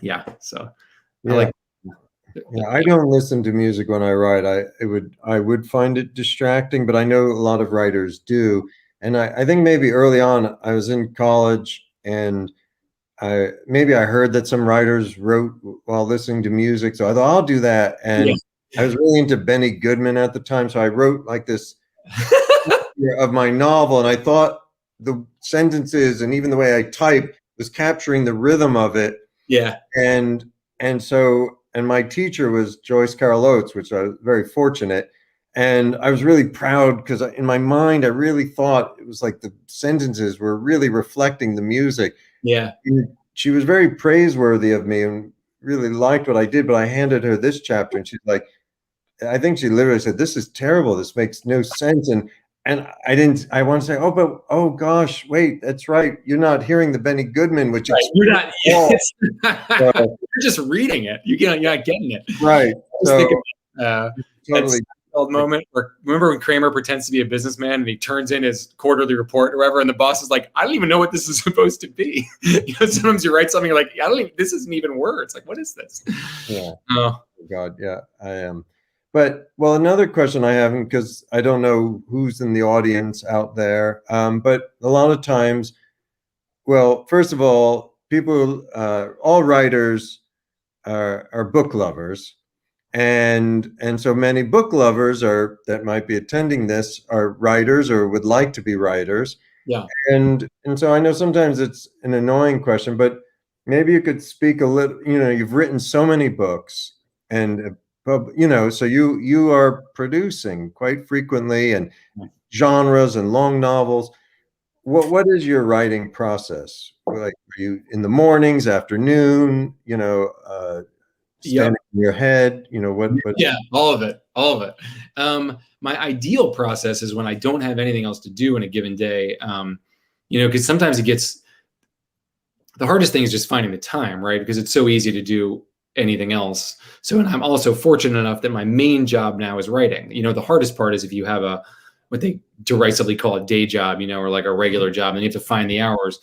Yeah. So yeah. I don't listen to music when I write. I would find it distracting, but I know a lot of writers do. And I think maybe early on I was in college and I heard that some writers wrote while listening to music. So I thought I'll do that. And I was really into Benny Goodman at the time. So I wrote like this of my novel, and I thought the sentences and even the way I type was capturing the rhythm of it. Yeah. And my teacher was Joyce Carol Oates, which I was very fortunate. And I was really proud because in my mind, I really thought it was like the sentences were really reflecting the music. Yeah. And she was very praiseworthy of me and really liked what I did, but I handed her this chapter and she's like, I think she literally said, "This is terrible. This makes no sense." And I want to say, oh gosh, wait, that's right. You're not hearing the Benny Goodman, which you're not, you're just reading it. You're not getting it. Right. So, totally. Moment where, remember when Kramer pretends to be a businessman and he turns in his quarterly report or whatever, and the boss is like, I don't even know what this is supposed to be. Sometimes you write something like, this isn't even words. Like, what is this? Yeah. Oh God. Yeah, I am. But another question I have, because I don't know who's in the audience out there, but a lot of times, first of all, people, all writers are book lovers. And so many book lovers that might be attending this are writers or would like to be writers. Yeah. And so I know sometimes it's an annoying question, but maybe you could speak a little, you've written so many books and, so you are producing quite frequently and genres and long novels. What is your writing process? Like, are you in the mornings, afternoon, standing in your head, what? Yeah, all of it. My ideal process is when I don't have anything else to do in a given day, because sometimes the hardest thing is just finding the time, right? Because it's so easy to do anything else. So, and I'm also fortunate enough that my main job now is writing. The hardest part is if you have what they derisively call a day job, or like a regular job, and you have to find the hours.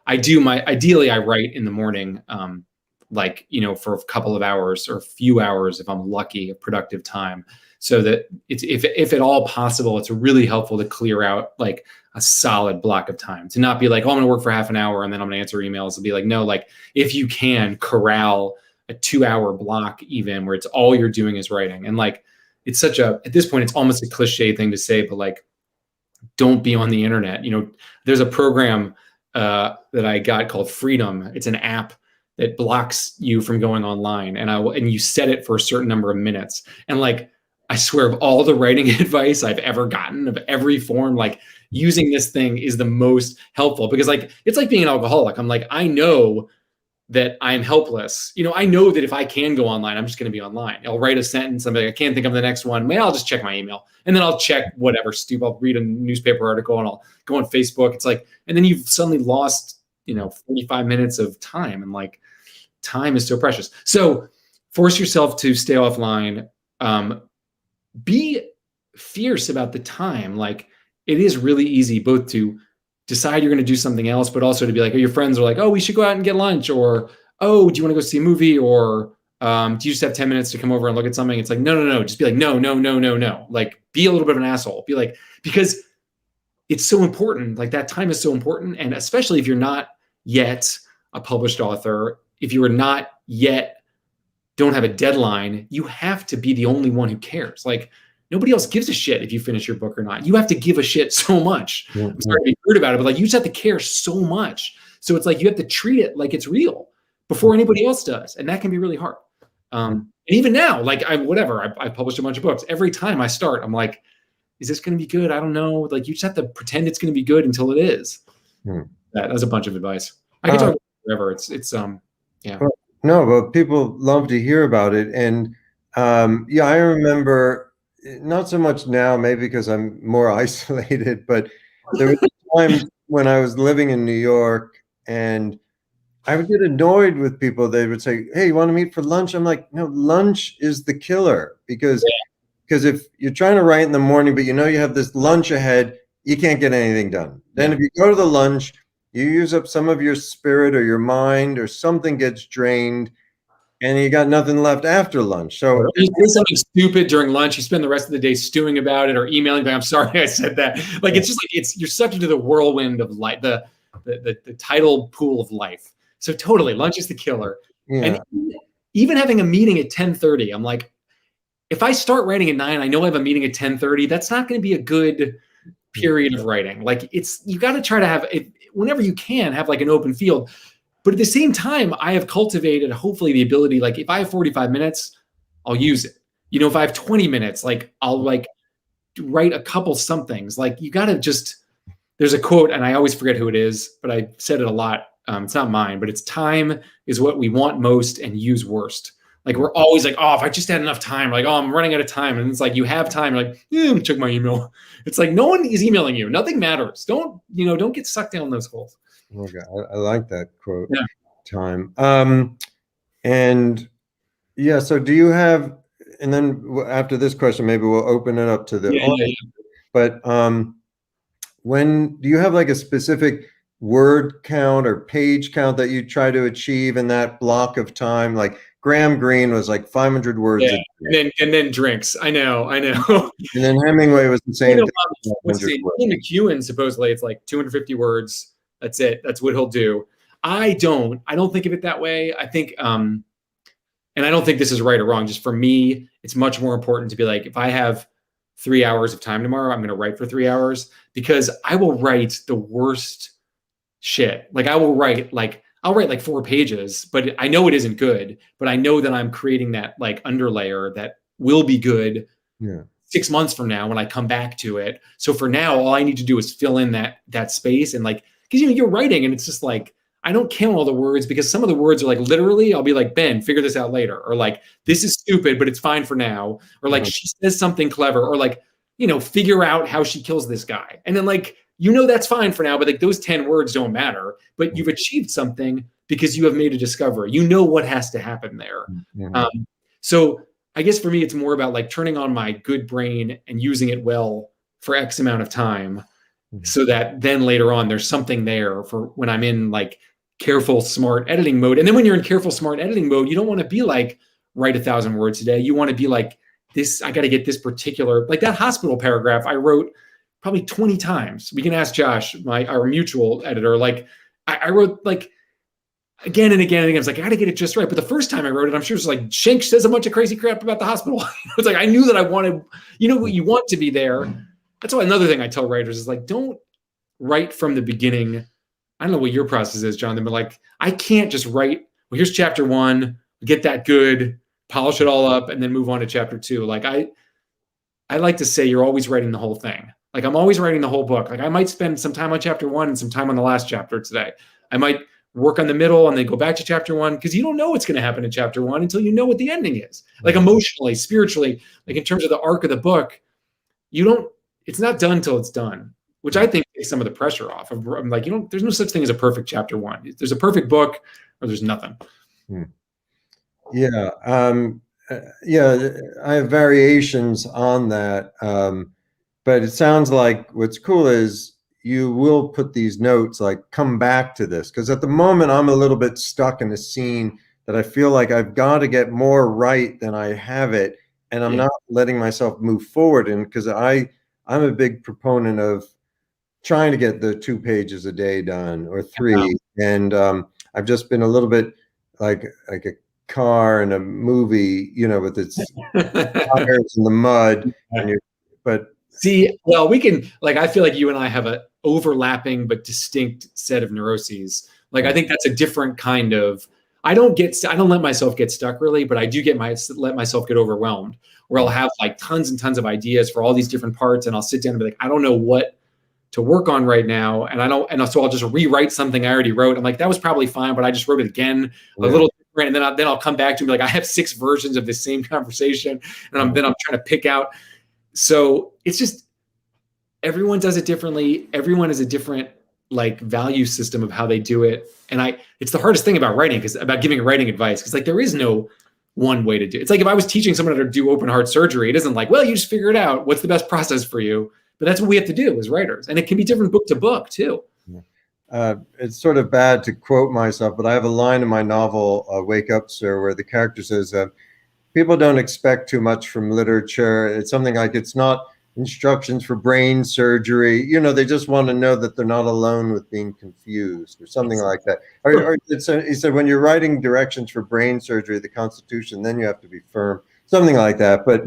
Ideally I write in the morning, for a couple of hours or a few hours, if I'm lucky, of productive time, so that if at all possible, it's really helpful to clear out like a solid block of time, to not be like, oh, I'm going to work for half an hour and then I'm going to answer emails, and be like, no, like if you can corral a 2-hour block, even where it's all you're doing is writing. And like, it's at this point, it's almost a cliche thing to say, but like, don't be on the internet. There's a program that I got called Freedom. It's an app that blocks you from going online, and you set it for a certain number of minutes. And like, I swear, of all the writing advice I've ever gotten of every form, like using this thing is the most helpful, because like, it's like being an alcoholic. I'm like, I know that I'm helpless. I know that if I can go online, I'm just going to be online. I'll write a sentence. I'm like, I can't think of the next one. Maybe I'll just check my email, and then I'll check whatever stupid. I'll read a newspaper article, and I'll go on Facebook. It's like, and then you've suddenly lost, 45 minutes of time, and like, time is so precious. So force yourself to stay offline. Be fierce about the time. Like, it is really easy both to decide you're going to do something else, but also to be like, your friends are like, oh, we should go out and get lunch, or oh, do you want to go see a movie? Or do you just have 10 minutes to come over and look at something? It's like, no, no, no. Just be like, no, no, no, no, no. Like, be a little bit of an asshole. Be like, because it's so important. Like, that time is so important. And especially if you're not yet a published author, if you are not yet don't have a deadline, you have to be the only one who cares. Like, nobody else gives a shit if you finish your book or not. You have to give a shit so much. I'm sorry to be rude about it, but like, you just have to care so much. So it's like you have to treat it like it's real before anybody else does, and that can be really hard. And even now, like I published a bunch of books. Every time I start, I'm like, is this going to be good? I don't know. Like, you just have to pretend it's going to be good until it is. That's a bunch of advice. I can talk about it forever. It's yeah. Well, no, but people love to hear about it. And yeah, I remember, not so much now, maybe because I'm more isolated, but there was a time when I was living in New York and I would get annoyed with people. They would say, hey, you want to meet for lunch? I'm like, no, lunch is the killer, because if you're trying to write in the morning, but you know you have this lunch ahead, you can't get anything done. Then if you go to the lunch, you use up some of your spirit or your mind, or something gets drained, and you got nothing left after lunch. So you say something stupid during lunch, you spend the rest of the day stewing about it or emailing, like, I'm sorry I said that. Like, it's just like, you're sucked into the whirlwind of life, the tidal pool of life. So totally, lunch is the killer. And even having a meeting at 10:30, I'm like, if I start writing at 9, I know I have a meeting at 10:30, that's not going to be a good period of writing. Like, you got to try to have it whenever you can, have like an open field. But at the same time, I have cultivated, hopefully, the ability, like, if I have 45 minutes, I'll use it. You know, if I have 20 minutes, like, I'll like write a couple somethings. Like, you got to just, there's a quote, and I always forget who it is, but I said it a lot. It's not mine, but it's, time is what we want most and use worst. Like, we're always like, oh, if I just had enough time, like, oh, I'm running out of time. And it's like, you have time. You're like, let me check my email. It's like, no one is emailing you. Nothing matters. Don't get sucked down those holes. Okay, I like that quote. Yeah. Time. And yeah, so do you have, and then after this question, maybe we'll open it up to the audience. But when do you have like a specific word count or page count that you try to achieve in that block of time? Like, Graham Greene was like 500 words. Yeah, and then drinks. I know. And then Hemingway was the same. Ian McEwan, supposedly it's like 250 words. That's it. That's what he'll do. I don't think of it that way. I think, and I don't think this is right or wrong. Just for me, it's much more important to be like, if I have 3 hours of time tomorrow, I'm going to write for 3 hours, because I will write the worst shit. Like, I'll write like 4 pages, but I know it isn't good, but I know that I'm creating that like underlayer that will be good 6 months from now when I come back to it. So for now, all I need to do is fill in that space, and like, because you're writing and it's just like, I don't count all the words, because some of the words are like, literally, I'll be like, Ben, figure this out later. Or like, this is stupid, but it's fine for now. Or like, she says something clever, or like, figure out how she kills this guy. And then like, that's fine for now, but like, those 10 words don't matter, but you've achieved something because you have made a discovery. You know what has to happen there. So I guess for me, it's more about like turning on my good brain and using it well for X amount of time, so that then later on there's something there for when I'm in like careful, smart editing mode. And then when you're in careful, smart editing mode, you don't want to be like, write 1,000 words a day. You want to be like, this, I got to get this particular, like that hospital paragraph I wrote probably 20 times. We can ask Josh, our mutual editor. Like, I wrote like again and again and again. I was like, I got to get it just right. But the first time I wrote it, I'm sure it's like, Shank says a bunch of crazy crap about the hospital. It's like, I knew that I wanted, what you want to be there. That's why another thing I tell writers is like, don't write from the beginning. I don't know what your process is, Jonathan, but like, I can't just write, well, here's chapter 1, get that good, polish it all up, and then move on to chapter 2. Like, I like to say you're always writing the whole thing. Like, I'm always writing the whole book. Like, I might spend some time on chapter 1 and some time on the last chapter today. I might work on the middle and then go back to chapter 1, because you don't know what's going to happen in chapter 1 until you know what the ending is. Like, emotionally, spiritually, like in terms of the arc of the book, it's not done till it's done, which I think takes some of the pressure off. I'm like, there's no such thing as a perfect chapter 1. There's a perfect book, or there's nothing. Yeah. I have variations on that. But it sounds like what's cool is, you will put these notes like, come back to this. Because at the moment, I'm a little bit stuck in a scene that I feel like I've got to get more right than I have it. And I'm not letting myself move forward. And because I'm a big proponent of trying to get the 2 pages a day done or 3. And I've just been a little bit like a car in a movie, with its tires in the mud. But see, well, we can, like, I feel like you and I have a overlapping but distinct set of neuroses. Like, I think that's a different kind of, I don't let myself get stuck really, but I do let myself get overwhelmed, where I'll have like tons and tons of ideas for all these different parts. And I'll sit down and be like, I don't know what to work on right now. And so I'll just rewrite something I already wrote. I'm like, that was probably fine, but I just wrote it again a little different. And then I'll come back to be like, I have 6 versions of the same conversation. And then I'm trying to pick out. So it's just, everyone does it differently. Everyone has a different like value system of how they do it. And it's the hardest thing about writing, about giving writing advice. Cause like, there is no one way to do it. It's like, if I was teaching someone how to do open heart surgery, it isn't like, well, you just figure it out. What's the best process for you? But that's what we have to do as writers. And it can be different book to book too. It's sort of bad to quote myself, but I have a line in my novel, Wake Up, Sir, where the character says, people don't expect too much from literature. It's something like, it's not instructions for brain surgery. They just want to know that they're not alone with being confused or something like that. Or he said, when you're writing directions for brain surgery, the Constitution, then you have to be firm, something like that. But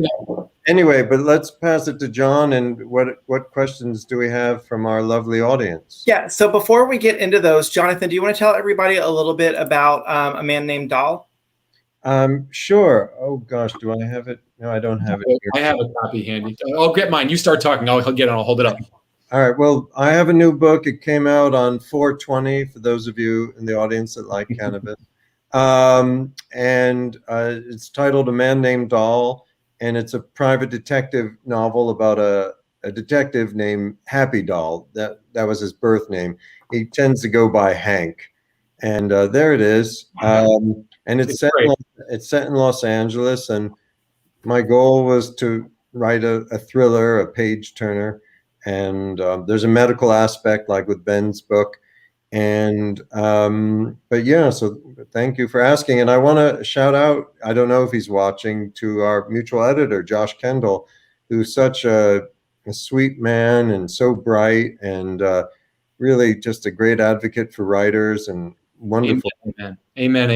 anyway, but let's pass it to John. And what questions do we have from our lovely audience? Yeah. So before we get into those, Jonathan, do you want to tell everybody a little bit about A Man Named Doll? Sure. Oh gosh, do I have it? No, I don't have it here. I have a copy handy. I'll get mine. You start talking. I'll hold it up. All right. Well, I have a new book. It came out on 4/20 for those of you in the audience that like cannabis. And it's titled A Man Named Doll, and it's a private detective novel about a detective named Happy Doll. That was his birth name. He tends to go by Hank. And there it is. And it's set in Los Angeles. And my goal was to write a thriller, a page turner. And there's a medical aspect, like with Ben's book. And but yeah, so thank you for asking. And I want to shout out, I don't know if he's watching, to our mutual editor, Josh Kendall, who's such a sweet man and so bright, and really just a great advocate for writers, and wonderful. Amen.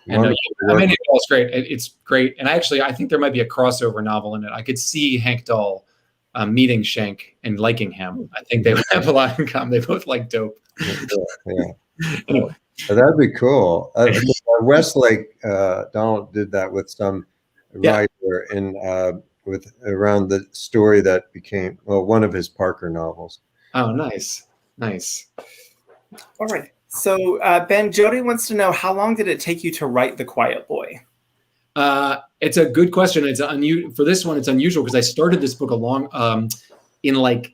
And I mean, it's great. It's great. And I think there might be a crossover novel in it. I could see Hank Dahl meeting Schenk and liking him. I think they would have a lot in common. They both like dope. Yeah. Anyway. That'd be cool. Westlake Donald did that with some writer in around the story that became one of his Parker novels. Oh, nice. All right. So Ben, Jody wants to know, how long did it take you to write The Quiet Boy? It's a good question. For this one, it's unusual because I started this book in late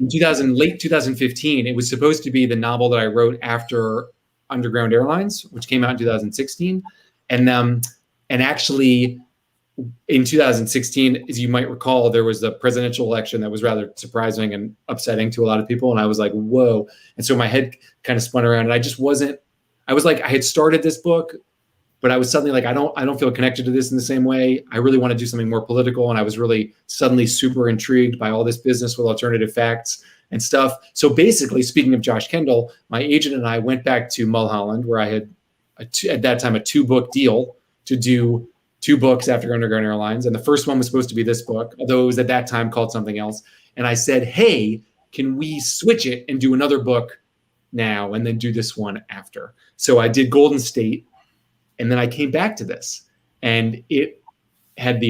2015. It was supposed to be the novel that I wrote after Underground Airlines, which came out in 2016. And actually in 2016, as you might recall, there was the presidential election that was rather surprising and upsetting to a lot of people. And I was like, whoa. And so my head kind of spun around, and I had started this book, but I was suddenly like, I don't feel connected to this in the same way. I really want to do something more political. And I was really suddenly super intrigued by all this business with alternative facts and stuff. So basically, speaking of Josh Kendall, my agent and I went back to Mulholland, where I had at that time a 2-book deal to do 2 books after Underground Airlines. And the first one was supposed to be this book, although it was at that time called something else. And I said, hey, can we switch it and do another book now and then do this one after? So I did Golden State, and then I came back to this, and the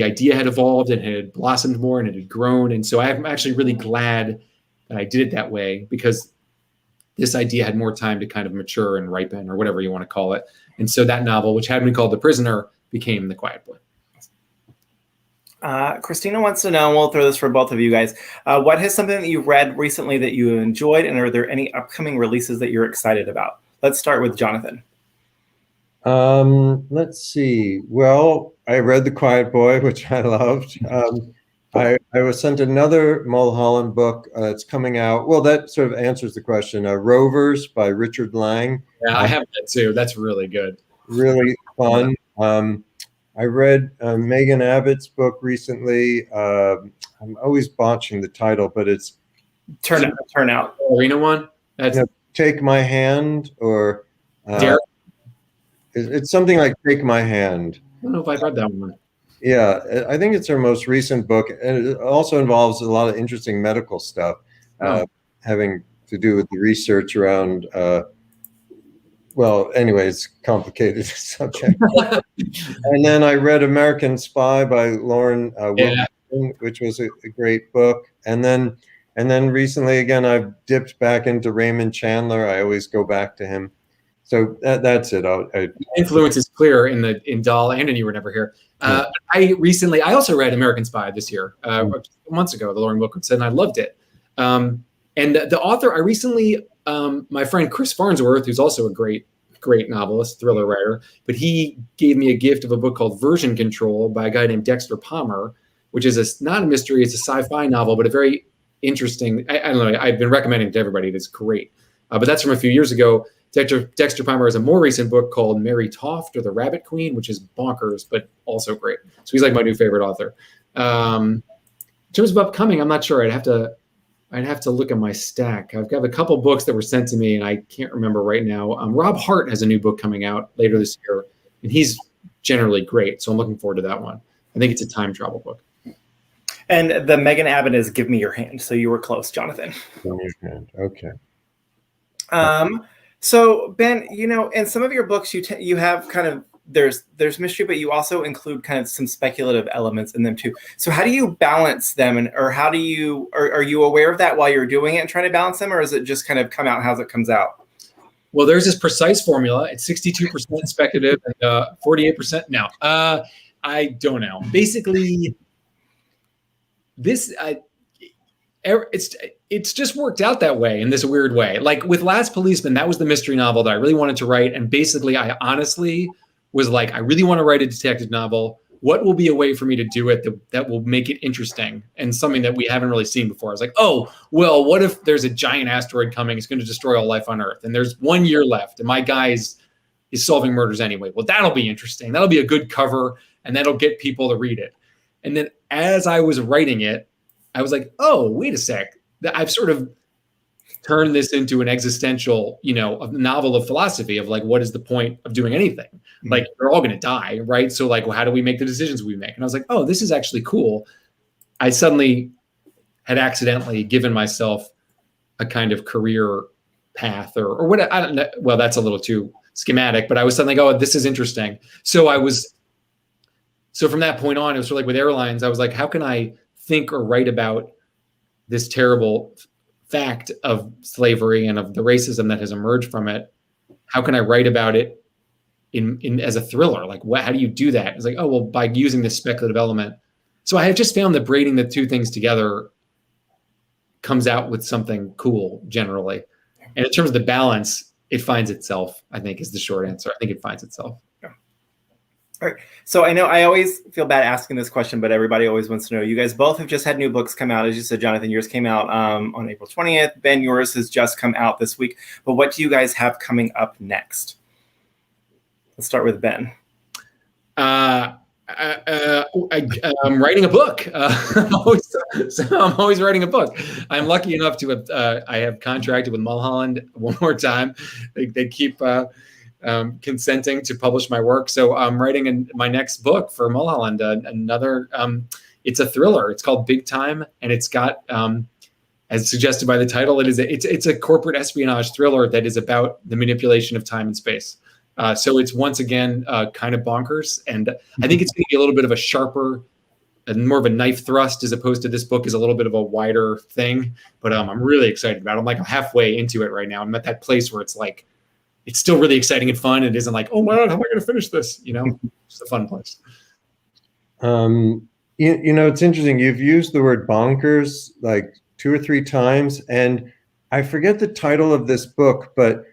idea had evolved and had blossomed more, and it had grown. And so I'm actually really glad that I did it that way, because this idea had more time to kind of mature and ripen, or whatever you want to call it. And so that novel, which had been called The Prisoner, became The Quiet Boy. Christina wants to know, and we'll throw this for both of you guys, what is something that you've read recently that you enjoyed, and are there any upcoming releases that you're excited about? Let's start with Jonathan. Let's see. Well, I read The Quiet Boy, which I loved. I was sent another Mulholland book that's coming out. Well, that sort of answers the question. Rovers by Richard Lang. Yeah, I have that too. That's really good. Really fun. I read Megan Abbott's book recently. I'm always botching the title, but it's Turnout. Arena one. That's Take My Hand, or Derek. it's something like Take My Hand. I don't know if I've read that one. Yeah, I think it's her most recent book, and it also involves a lot of interesting medical stuff, having to do with the research around. Well, anyway, it's a complicated subject. And then I read American Spy by Lauren Wilkinson, which was a great book. And then recently, again, I've dipped back into Raymond Chandler. I always go back to him. So that's it. Influence is clear in Doll and in You Were Never Here. I also read American Spy this year, months ago, the Lauren Wilkinson, and I loved it. And the author, I recently, my friend Chris Farnsworth, who's also a great novelist, thriller writer, but he gave me a gift of a book called Version Control by a guy named Dexter Palmer, which is not a mystery, it's a sci-fi novel, but a very interesting, I don't know, I've been recommending it to everybody, it's great. But that's from a few years ago. Dexter Palmer has a more recent book called Mary Toft or the Rabbit Queen, which is bonkers, but also great. So he's like my new favorite author. In terms of upcoming, I'm not sure. I'd have to look at my stack. I've got a couple books that were sent to me, and I can't remember right now. Rob Hart has a new book coming out later this year, and he's generally great. So I'm looking forward to that one. I think it's a time travel book. And the Megan Abbott is Give Me Your Hand. So you were close, Jonathan. Give Me Your Hand. Okay. So Ben, in some of your books, you have kind of there's mystery, but you also include kind of some speculative elements in them too. So how do you balance them, or how do you are you aware of that while you're doing it and trying to balance them, or is it just kind of come out as it comes out? Well, there's this precise formula. It's 62% speculative and 48% no. I don't know. Basically, it's just worked out that way in this weird way. Like with Last Policeman, that was the mystery novel that I really wanted to write. And basically, I honestly was like, I really want to write a detective novel. What will be a way for me to do it that will make it interesting and something that we haven't really seen before? I was like, oh, well, what if there's a giant asteroid coming? It's going to destroy all life on Earth. And there's 1 year left. And my guy is solving murders anyway. Well, that'll be interesting. That'll be a good cover. And that'll get people to read it. And then as I was writing it, I was like, oh, wait a sec. I've sort of turned this into an existential, a novel of philosophy of like, what is the point of doing anything? Mm-hmm. Like, we're all going to die, right? So like, how do we make the decisions we make? And I was like, oh, this is actually cool. I suddenly had accidentally given myself a kind of career path or what, I don't know. Well, that's a little too schematic, but I was suddenly like, oh, this is interesting. So from that point on, it was sort of like with airlines, I was like, how can I think or write about this terrible fact of slavery and of the racism that has emerged from it? How can I write about it in as a thriller? Like, how do you do that? It's like, oh, well, by using this speculative element. So I have just found that braiding the two things together comes out with something cool generally. And in terms of the balance, it finds itself, I think, is the short answer. I think it finds itself. All right. So I know I always feel bad asking this question, but everybody always wants to know. You guys both have just had new books come out. As you said, Jonathan, yours came out on April 20th. Ben, yours has just come out this week. But what do you guys have coming up next? Let's start with Ben. I'm writing a book. I'm always writing a book. I'm lucky enough to have, I have contracted with Mulholland one more time. They keep consenting to publish my work. So I'm writing my next book for Mulholland, another, it's a thriller. It's called Big Time. And it's got, as suggested by the title, it's a corporate espionage thriller that is about the manipulation of time and space. So it's once again kind of bonkers. And I think it's going to be a little bit of a sharper and more of a knife thrust, as opposed to this book is a little bit of a wider thing. But I'm really excited about it. I'm like halfway into it right now. I'm at that place where it's like, it's still really exciting and fun. It isn't like, oh my God, how am I going to finish this? It's a fun place. It's interesting. You've used the word bonkers like 2 or 3 times. And I forget the title of this book, but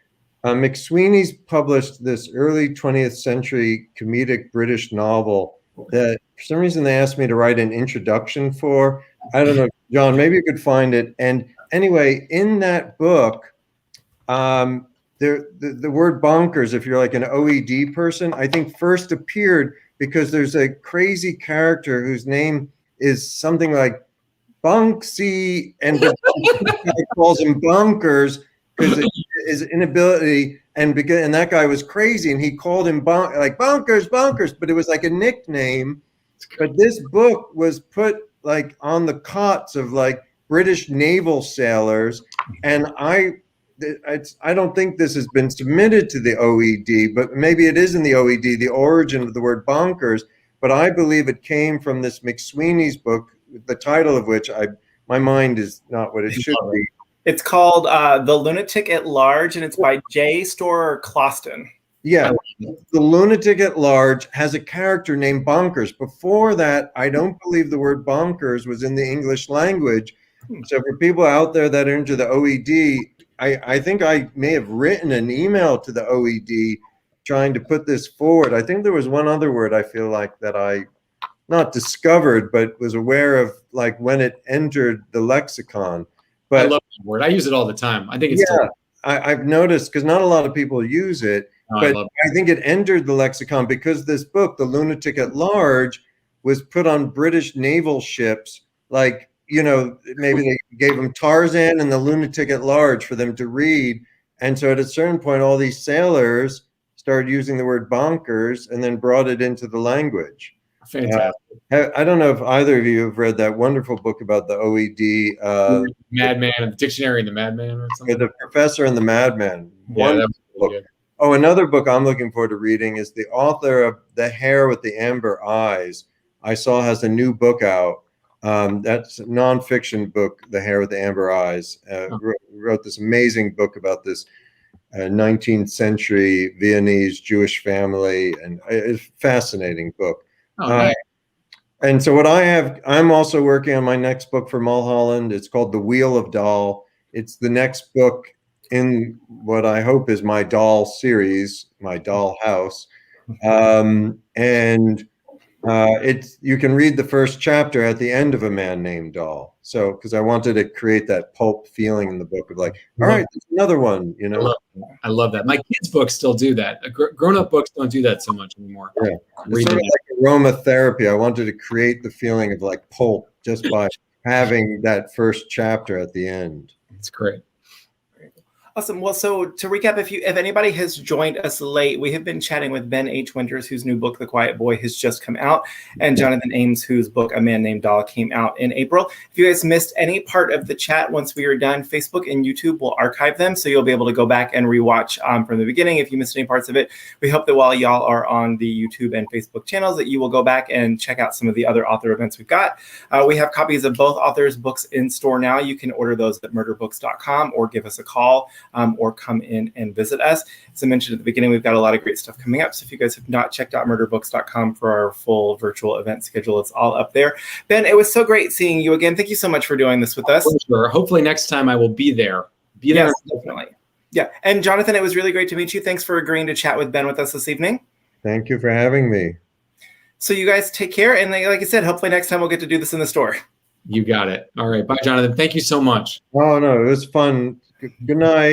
McSweeney's published this early 20th century comedic British novel that for some reason they asked me to write an introduction for. I don't know, John, maybe you could find it. And anyway, in that book, the word bonkers, if you're like an OED person, I think first appeared because there's a crazy character whose name is something like Bunksy, and the guy calls him Bonkers because of his inability, and that guy was crazy, and he called him like Bonkers, but it was like a nickname. But this book was put like on the cots of like British naval sailors, and I don't think this has been submitted to the OED, but maybe it is in the OED, the origin of the word bonkers. But I believe it came from this McSweeney's book, the title of which my mind is not what it should be. It's called The Lunatic at Large, and it's by J. Storer Closton. Yeah, The Lunatic at Large has a character named Bonkers. Before that, I don't believe the word bonkers was in the English language. So for people out there that are into the OED, I think I may have written an email to the OED trying to put this forward. I think there was one other word I feel like that I not discovered, but was aware of, like when it entered the lexicon. But I love that word. I use it all the time. I think it's I've noticed, because not a lot of people use it, but I think it entered the lexicon because this book, The Lunatic at Large, was put on British naval ships. Like, maybe they gave them Tarzan and The Lunatic at Large for them to read. And so at a certain point, all these sailors started using the word bonkers and then brought it into the language. Fantastic. I don't know if either of you have read that wonderful book about the OED. Madman, the Dictionary and the Madman, or something. The Professor and the Madman. Yeah, that was really good. Oh, another book I'm looking forward to reading is the author of The Hare with the Amber Eyes. I saw has a new book out. That's a nonfiction book, The Hare with the Amber Eyes. Wrote this amazing book about this 19th century Viennese Jewish family, and it's a fascinating book. Oh, nice. And so I'm also working on my next book for Mulholland. It's called The Wheel of Doll. It's the next book in what I hope is my doll series, my doll house. You can read the first chapter at the end of A Man Named Doll. So, because I wanted to create that pulp feeling in the book of like, all right, there's another one, I love that. My kids' books still do that. Grown-up books don't do that so much anymore. Yeah. It's sort of like aromatherapy. I wanted to create the feeling of like pulp just by having that first chapter at the end. It's great. Awesome. Well, so to recap, if anybody has joined us late, we have been chatting with Ben H. Winters, whose new book, The Quiet Boy, has just come out, and Jonathan Ames, whose book, A Man Named Doll, came out in April. If you guys missed any part of the chat once we are done, Facebook and YouTube will archive them, so you'll be able to go back and rewatch from the beginning if you missed any parts of it. We hope that while y'all are on the YouTube and Facebook channels, that you will go back and check out some of the other author events we've got. We have copies of both authors' books in store now. You can order those at murderbooks.com or give us a call. Or come in and visit us. As I mentioned at the beginning, we've got a lot of great stuff coming up. So if you guys have not checked out murderbooks.com for our full virtual event schedule, it's all up there. Ben, it was so great seeing you again. Thank you so much for doing this with us. Sure. Hopefully next time I will be there. Yes, definitely. Yeah. And Jonathan, it was really great to meet you. Thanks for agreeing to chat with Ben with us this evening. Thank you for having me. So you guys take care. And like I said, hopefully next time we'll get to do this in the store. You got it. All right. Bye, Jonathan. Thank you so much. Oh, no, it was fun. Good night.